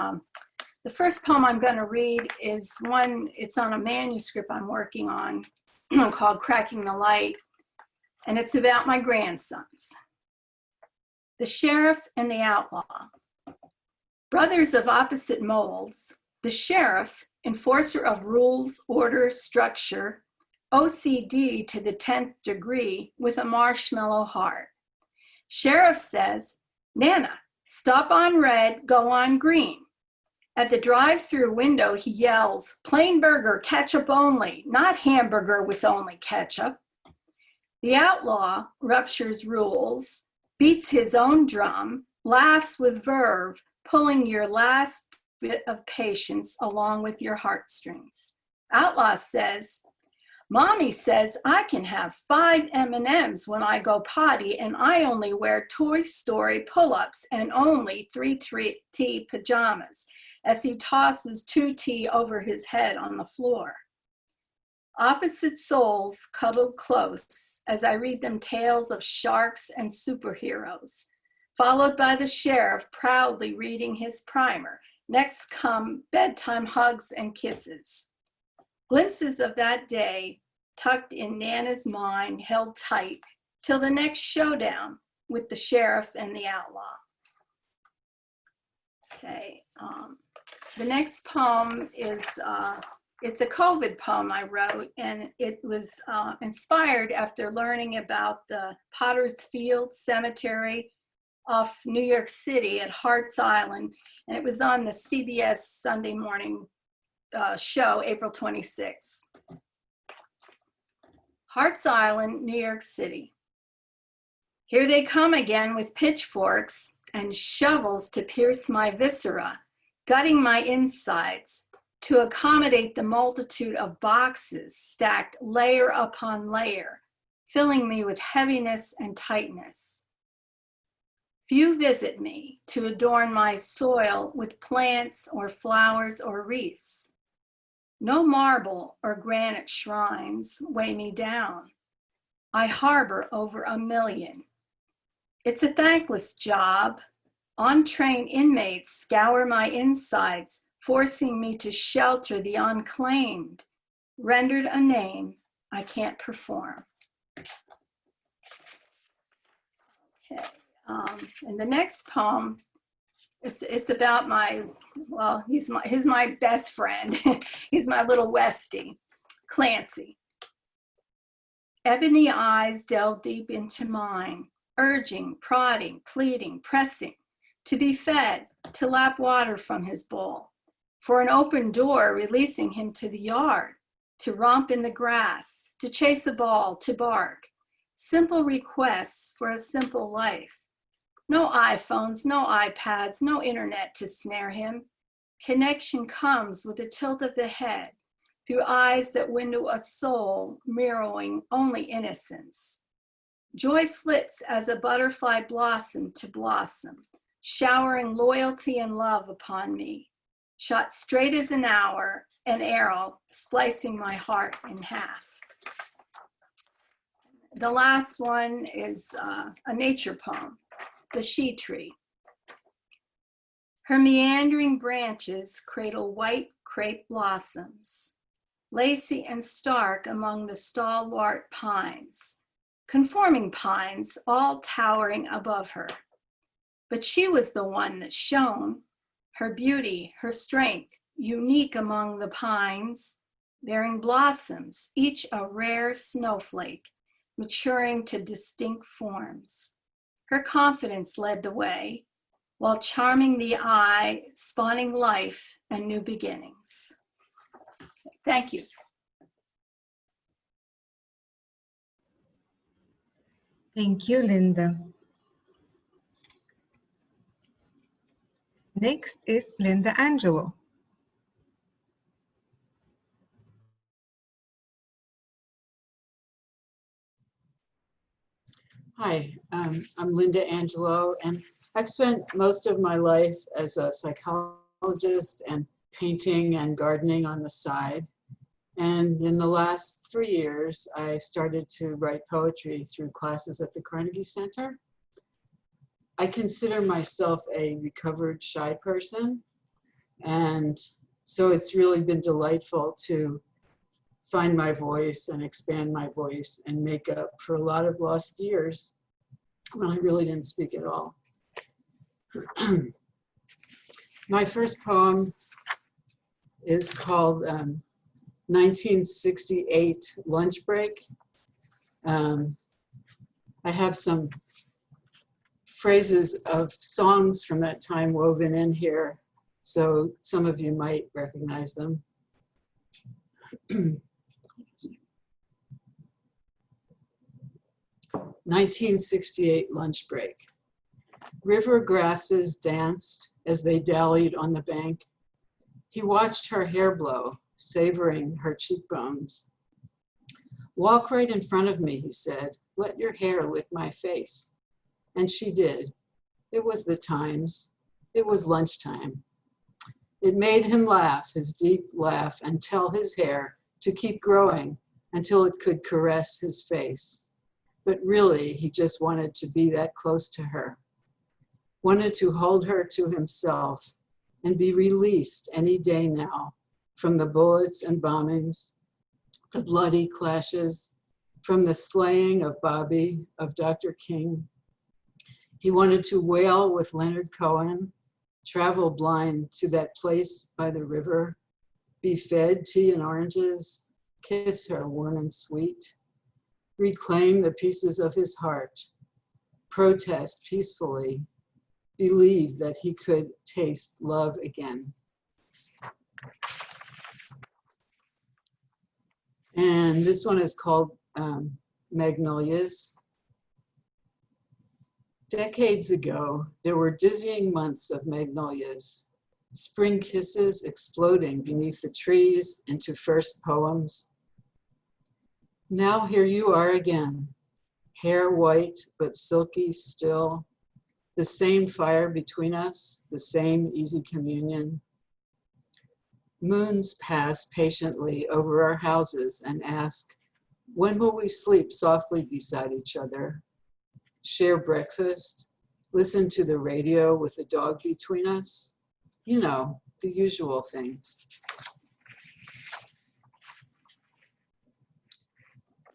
the first poem I'm going to read is one, it's on a manuscript I'm working on called Cracking the Light, and it's about my grandsons. The Sheriff and the Outlaw. Brothers of opposite molds, the sheriff, enforcer of rules, order, structure, OCD to the 10th degree with a marshmallow heart. Sheriff says, Nana, stop on red, go on green. At the drive-through window, he yells, plain burger, ketchup only, not hamburger with only ketchup. The outlaw ruptures rules, beats his own drum, laughs with verve, pulling your last bit of patience along with your heartstrings. Outlaw says, Mommy says I can have 5 M&Ms when I go potty, and I only wear Toy Story pull-ups and only 3T pajamas, as he tosses 2T over his head on the floor. Opposite souls cuddled close as I read them tales of sharks and superheroes, followed by the sheriff proudly reading his primer. Next come bedtime hugs and kisses. Glimpses of that day tucked in Nana's mind, held tight till the next showdown with the sheriff and the outlaw. Okay, the next poem is, it's a COVID poem I wrote, and it was inspired after learning about the Potter's Field Cemetery off New York City at Hart's Island, and it was on the CBS Sunday morning show, April 26th. Hart's Island, New York City. Here they come again with pitchforks and shovels to pierce my viscera, gutting my insides to accommodate the multitude of boxes stacked layer upon layer, filling me with heaviness and tightness. Few visit me to adorn my soil with plants or flowers or reefs. No marble or granite shrines weigh me down. I harbor over 1 million. It's a thankless job. On-train inmates scour my insides, forcing me to shelter the unclaimed, rendered a name I can't perform. Okay, and the next poem It's about he's my best friend. He's my little Westie, Clancy. Ebony eyes delve deep into mine, urging, prodding, pleading, pressing, to be fed, to lap water from his bowl, for an open door releasing him to the yard, to romp in the grass, to chase a ball, to bark. Simple requests for a simple life. No iPhones, no iPads, no internet to snare him. Connection comes with a tilt of the head, through eyes that window a soul mirroring only innocence. Joy flits as a butterfly blossom to blossom, showering loyalty and love upon me. Shot straight as an arrow, splicing my heart in half. The last one is a nature poem, The She Tree. Her meandering branches cradle white crepe blossoms, lacy and stark among the stalwart pines, conforming pines all towering above her. But she was the one that shone, her beauty, her strength, unique among the pines, bearing blossoms, each a rare snowflake, maturing to distinct forms. Her confidence led the way, while charming the eye, spawning life and new beginnings. Thank you. Thank you, Linda. Next is Linda Angelo. Hi, I'm Linda Angelo, and I've spent most of my life as a psychologist and painting and gardening on the side. And in the last 3 years, I started to write poetry through classes at the Carnegie Center. I consider myself a recovered shy person, and so it's really been delightful to find my voice and expand my voice and make up for a lot of lost years when I really didn't speak at all. My first poem is called 1968 Lunch Break. I have some phrases of songs from that time woven in here, so some of you might recognize them. 1968 lunch break. River grasses danced as they dallied on the bank. He watched her hair blow, savoring her cheekbones. "Walk right in front of me," he said. "Let your hair lick my face." And she did. It was the times. It was lunchtime. It made him laugh, his deep laugh, and tell his hair to keep growing until it could caress his face. But really, he just wanted to be that close to her, wanted to hold her to himself and be released any day now from the bullets and bombings, the bloody clashes, from the slaying of Bobby, of Dr. King. He wanted to wail with Leonard Cohen, travel blind to that place by the river, be fed tea and oranges, kiss her warm and sweet, reclaim the pieces of his heart, protest peacefully, believe that he could taste love again. And this one is called Magnolias. Decades ago, there were dizzying months of magnolias, spring kisses exploding beneath the trees into first poems. Now here you are again, hair white but silky still, the same fire between us, the same easy communion. Moons pass patiently over our houses and ask, when will we sleep softly beside each other, share breakfast, listen to the radio with the dog between us? You know, the usual things.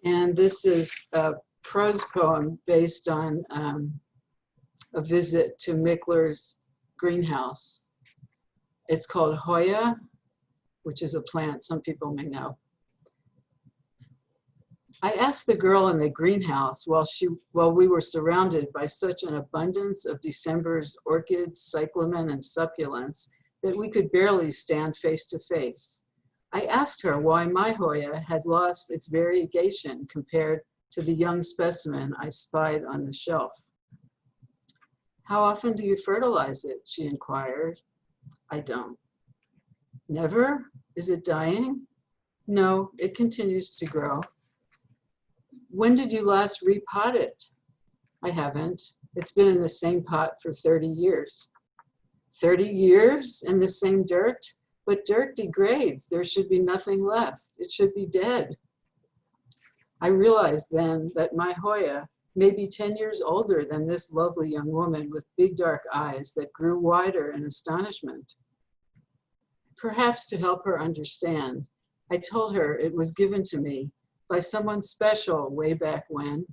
And this is a prose poem based on a visit to Mickler's greenhouse. It's called Hoya, which is a plant some people may know. I asked the girl in the greenhouse while we were surrounded by such an abundance of December's orchids, cyclamen, and succulents that we could barely stand face to face. I asked her why my Hoya had lost its variegation compared to the young specimen I spied on the shelf. How often do you fertilize it? She inquired. I don't. Never? Is it dying? No, it continues to grow. When did you last repot it? I haven't. It's been in the same pot for 30 years. 30 years in the same dirt? But dirt degrades. There should be nothing left. It should be dead. I realized then that my Hoya may be 10 years older than this lovely young woman with big dark eyes that grew wider in astonishment. Perhaps to help her understand, I told her it was given to me by someone special way back when,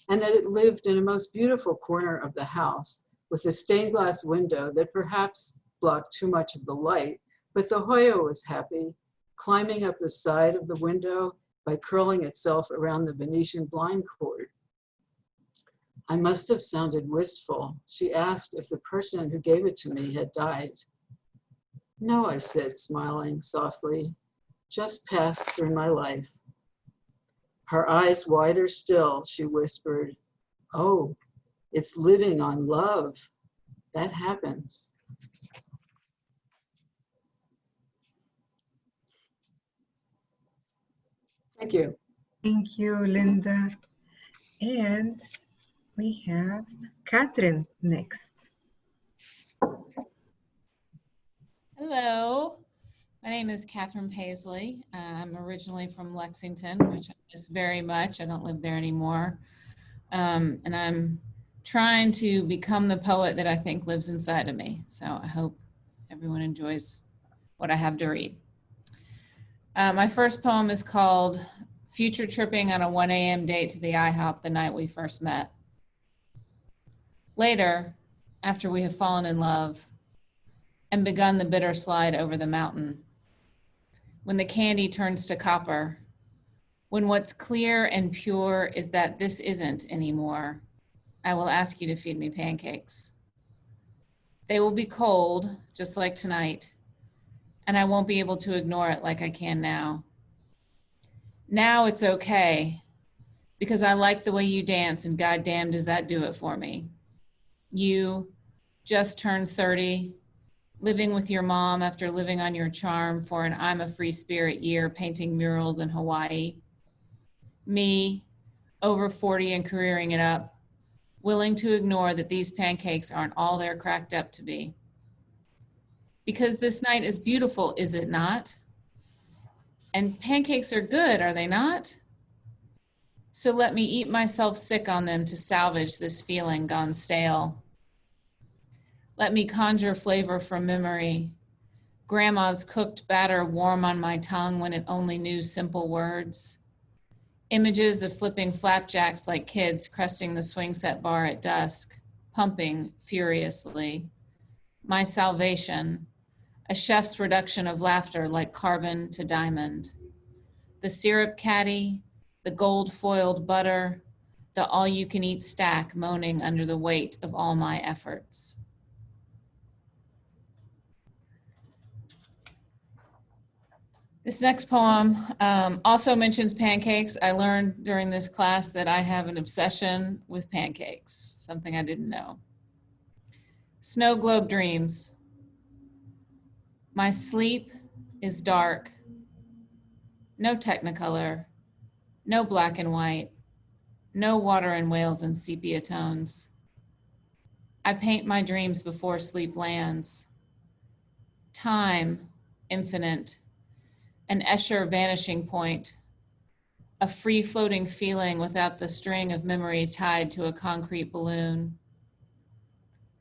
and that it lived in a most beautiful corner of the house with a stained glass window that perhaps blocked too much of the light, but the Hoya was happy, climbing up the side of the window by curling itself around the Venetian blind cord. I must have sounded wistful. She asked if the person who gave it to me had died. No, I said, smiling softly, just passed through my life. Her eyes wider still, she whispered, oh, it's living on love. That happens. Thank you. Thank you, Linda. And we have Catherine next. Hello, my name is Catherine Paisley. I'm originally from Lexington, which I miss very much. I don't live there anymore. And I'm trying to become the poet that I think lives inside of me. So I hope everyone enjoys what I have to read. My first poem is called Future Tripping on a 1 a.m. date to the IHOP the night we first met. Later, after we have fallen in love and begun the bitter slide over the mountain, when the candy turns to copper, when what's clear and pure is that this isn't anymore, I will ask you to feed me pancakes. They will be cold, just like tonight, and I won't be able to ignore it like I can now. Now it's okay, because I like the way you dance, and goddamn does that do it for me. You just turned 30, living with your mom after living on your charm for an I'm a Free Spirit year, painting murals in Hawaii. Me, over 40 and careering it up, willing to ignore that these pancakes aren't all they're cracked up to be. Because this night is beautiful, is it not? And pancakes are good, are they not? So let me eat myself sick on them to salvage this feeling gone stale. Let me conjure flavor from memory. Grandma's cooked batter warm on my tongue when it only knew simple words. Images of flipping flapjacks like kids cresting the swing set bar at dusk, pumping furiously. My salvation, a chef's reduction of laughter like carbon to diamond. The syrup caddy, the gold foiled butter, the all-you-can-eat stack moaning under the weight of all my efforts. This next poem also mentions pancakes. I learned during this class that I have an obsession with pancakes, something I didn't know. Snow globe dreams. My sleep is dark. No technicolor, no black and white, no water and whales and sepia tones. I paint my dreams before sleep lands. Time, infinite, an Escher vanishing point, a free-floating feeling without the string of memory tied to a concrete balloon.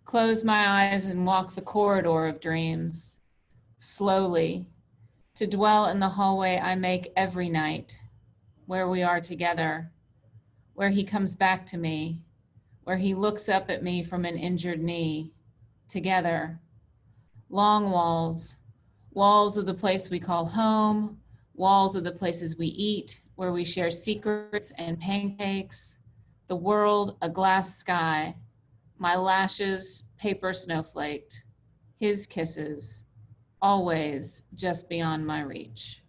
Close my eyes and walk the corridor of dreams, slowly, to dwell in the hallway I make every night, where we are together, where he comes back to me, where he looks up at me from an injured knee, together. Long walls, walls of the place we call home, walls of the places we eat, where we share secrets and pancakes, the world a glass sky, my lashes paper snowflaked, his kisses, always just beyond my reach.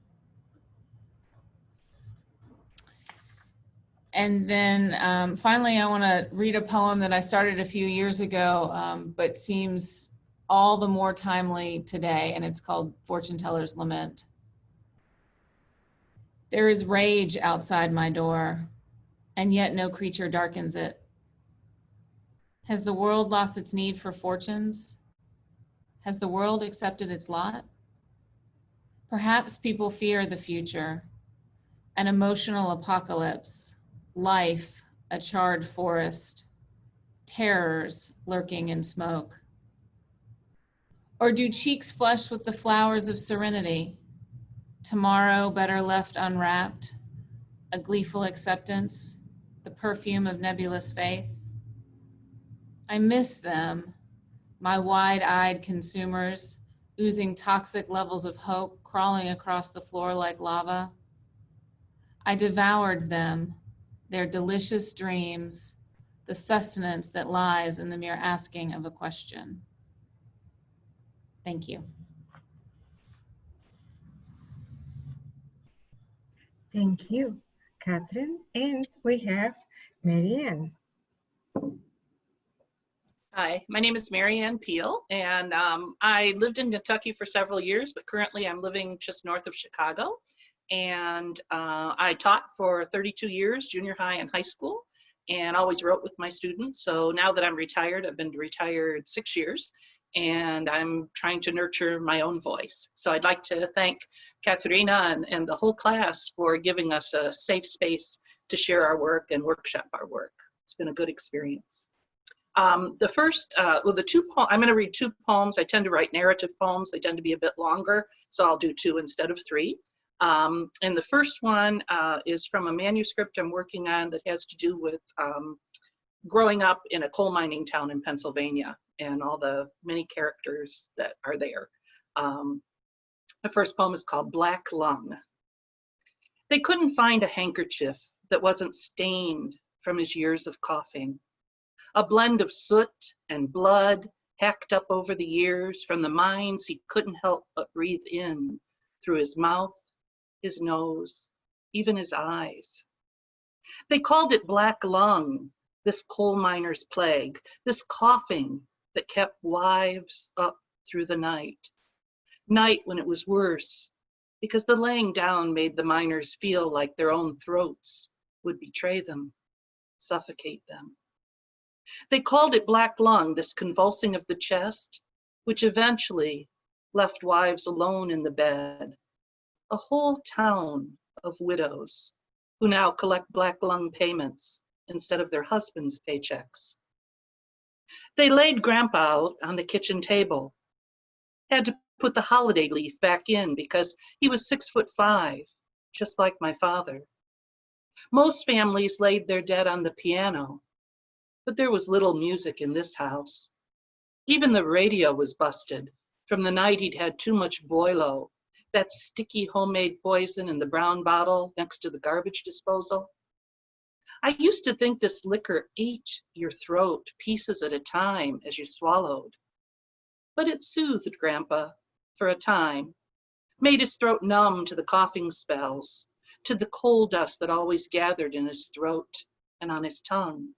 And then finally, I want to read a poem that I started a few years ago, but seems all the more timely today, and it's called Fortune Teller's Lament. There is rage outside my door, and yet no creature darkens it. Has the world lost its need for fortunes? Has the world accepted its lot? Perhaps people fear the future, an emotional apocalypse, life, a charred forest, terrors lurking in smoke. Or do cheeks flush with the flowers of serenity, tomorrow better left unwrapped, a gleeful acceptance, the perfume of nebulous faith? I miss them, my wide-eyed consumers, oozing toxic levels of hope, crawling across the floor like lava. I devoured them, their delicious dreams, the sustenance that lies in the mere asking of a question. Thank you. Thank you, Catherine. And we have Marianne. Hi, my name is Marianne Peel, and I lived in Kentucky for several years, but currently I'm living just north of Chicago. And I taught for 32 years, junior high and high school, and always wrote with my students. So now that I'm retired, I've been retired 6 years, and I'm trying to nurture my own voice. So I'd like to thank Katerina and the whole class for giving us a safe space to share our work and workshop our work. It's been a good experience. I'm going to read 2 poems. I tend to write narrative poems. They tend to be a bit longer, so I'll do 2 instead of 3. And the first one is from a manuscript I'm working on that has to do with growing up in a coal mining town in Pennsylvania and all the many characters that are there. The first poem is called Black Lung. They couldn't find a handkerchief that wasn't stained from his years of coughing. A blend of soot and blood hacked up over the years from the mines he couldn't help but breathe in through his mouth, his nose, even his eyes. They called it black lung, this coal miner's plague, this coughing that kept wives up through the night when it was worse, because the laying down made the miners feel like their own throats would betray them, suffocate them. They called it black lung, this convulsing of the chest, which eventually left wives alone in the bed. A whole town of widows who now collect black lung payments instead of their husbands' paychecks. They laid Grandpa out on the kitchen table, had to put the holiday leaf back in because he was 6'5", just like my father. Most families laid their dead on the piano, but there was little music in this house. Even the radio was busted from the night he'd had too much Boilo, that sticky homemade poison in the brown bottle next to the garbage disposal. I used to think this liquor ate your throat pieces at a time as you swallowed. But it soothed Grandpa for a time, made his throat numb to the coughing spells, to the coal dust that always gathered in his throat and on his tongue.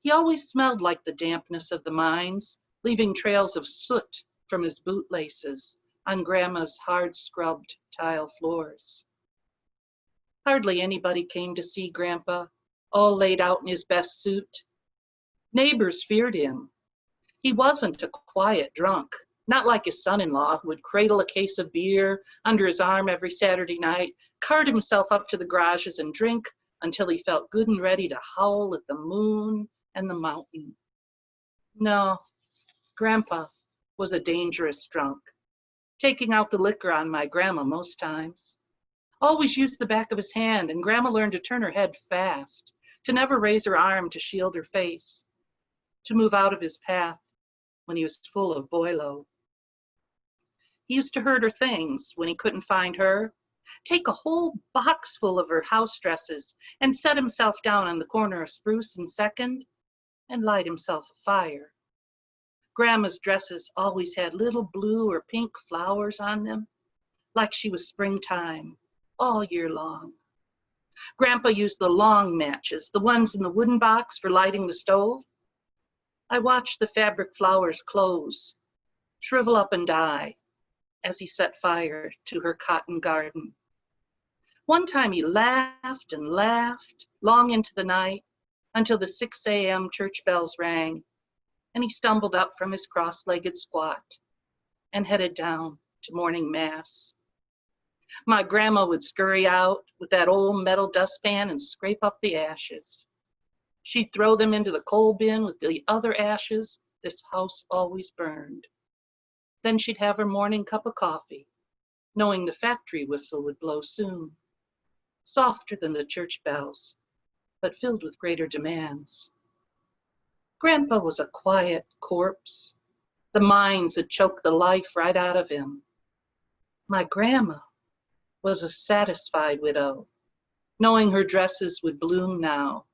He always smelled like the dampness of the mines, leaving trails of soot from his bootlaces on Grandma's hard-scrubbed tile floors. Hardly anybody came to see Grandpa, all laid out in his best suit. Neighbors feared him. He wasn't a quiet drunk, not like his son-in-law who would cradle a case of beer under his arm every Saturday night, cart himself up to the garages and drink until he felt good and ready to howl at the moon and the mountain. No, Grandpa was a dangerous drunk, taking out the liquor on my grandma most times. Always used the back of his hand, and Grandma learned to turn her head fast, to never raise her arm to shield her face, to move out of his path when he was full of boilo. He used to herd her things when he couldn't find her, take a whole box full of her house dresses and set himself down on the corner of Spruce and Second and light himself a fire. Grandma's dresses always had little blue or pink flowers on them, like she was springtime all year long. Grandpa used the long matches, the ones in the wooden box for lighting the stove. I watched the fabric flowers close, shrivel up and die as he set fire to her cotton garden. One time he laughed and laughed long into the night until the 6 a.m. church bells rang, and he stumbled up from his cross-legged squat and headed down to morning mass. My grandma would scurry out with that old metal dustpan and scrape up the ashes. She'd throw them into the coal bin with the other ashes this house always burned. Then she'd have her morning cup of coffee, knowing the factory whistle would blow soon, softer than the church bells, but filled with greater demands. Grandpa was a quiet corpse. The mines had choked the life right out of him. My grandma was a satisfied widow, knowing her dresses would bloom now,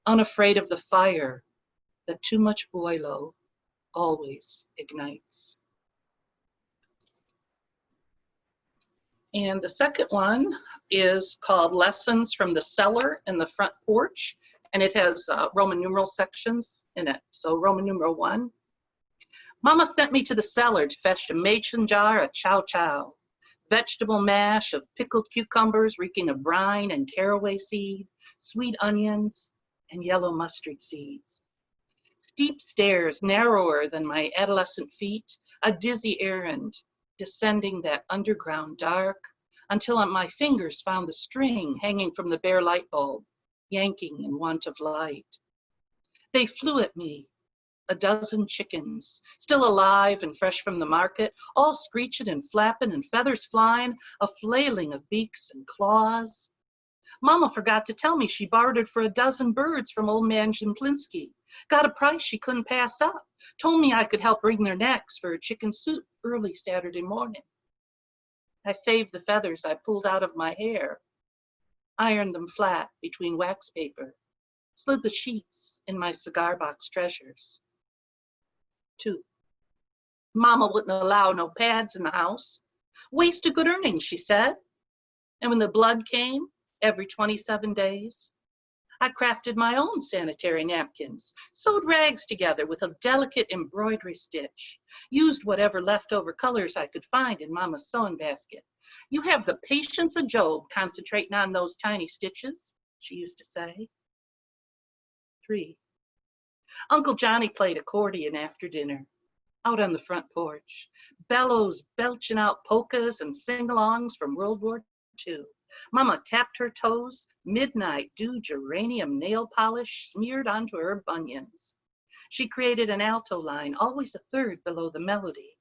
unafraid of the fire that too much boilo always ignites. And the second one is called Lessons from the Cellar in the Front Porch, and it has Roman numeral sections in it. So Roman numeral 1. Mama sent me to the cellar to fetch a mason jar of chow chow, vegetable mash of pickled cucumbers reeking of brine and caraway seed, sweet onions, and yellow mustard seeds. Steep stairs narrower than my adolescent feet, a dizzy errand, descending that underground dark until my fingers found the string hanging from the bare light bulb, yanking in want of light. They flew at me, a dozen chickens, still alive and fresh from the market, all screeching and flapping and feathers flying, a flailing of beaks and claws. Mama forgot to tell me she bartered for a dozen birds from old man Jimplinsky, got a price she couldn't pass up, told me I could help wring their necks for a chicken soup early Saturday morning. I saved the feathers I pulled out of my hair, ironed them flat between wax paper, slid the sheets in my cigar box treasures. 2. Mama wouldn't allow no pads in the house. Waste of good earnings, she said. And when the blood came, every 27 days, I crafted my own sanitary napkins, sewed rags together with a delicate embroidery stitch, used whatever leftover colors I could find in Mama's sewing basket. You have the patience of Job concentrating on those tiny stitches, she used to say. 3. Uncle Johnny played accordion after dinner, out on the front porch, bellows belching out polkas and sing-alongs from World War II. Mama tapped her toes, midnight dew geranium nail polish smeared onto her bunions. She created an alto line, always a third below the melody.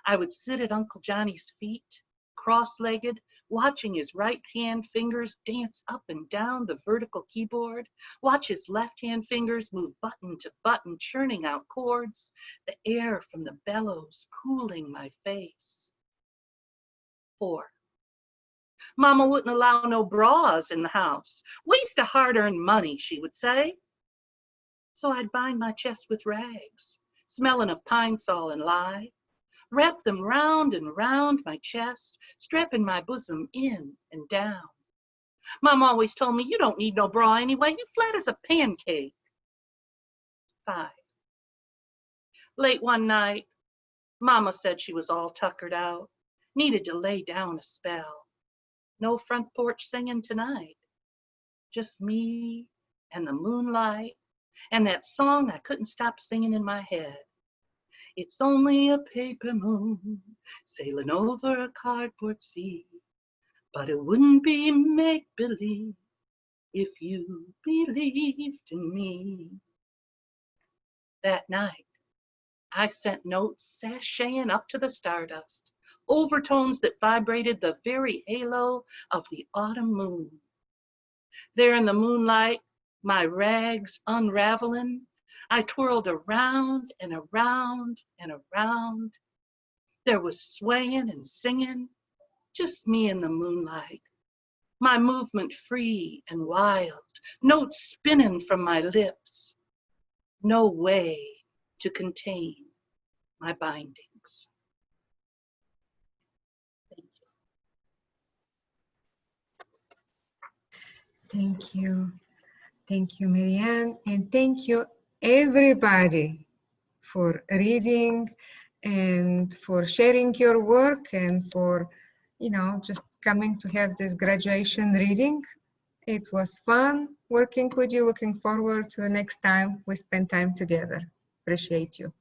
I would sit at Uncle Johnny's feet, cross-legged, watching his right-hand fingers dance up and down the vertical keyboard, watch his left-hand fingers move button to button, churning out chords, the air from the bellows cooling my face. 4. Mama wouldn't allow no bras in the house. Waste of hard-earned money, she would say. So I'd bind my chest with rags, smelling of pine sol and lye, wrap them round and round my chest, strapping my bosom in and down. Mom always told me, you don't need no bra anyway, you flat as a pancake. 5. Late one night, Mama said she was all tuckered out, needed to lay down a spell. No front porch singing tonight, just me and the moonlight and that song I couldn't stop singing in my head. It's only a paper moon sailing over a cardboard sea, but it wouldn't be make-believe if you believed in me. That night, I sent notes sashaying up to the stardust, overtones that vibrated the very halo of the autumn moon. There in the moonlight, my rags unraveling, I twirled around and around and around. There was swaying and singing, just me in the moonlight. My movement free and wild, notes spinning from my lips. No way to contain my bindings. Thank you. Thank you, Marianne. And thank you, everybody, for reading and for sharing your work and for, just coming to have this graduation reading. It was fun working with you. Looking forward to the next time we spend time together. Appreciate you.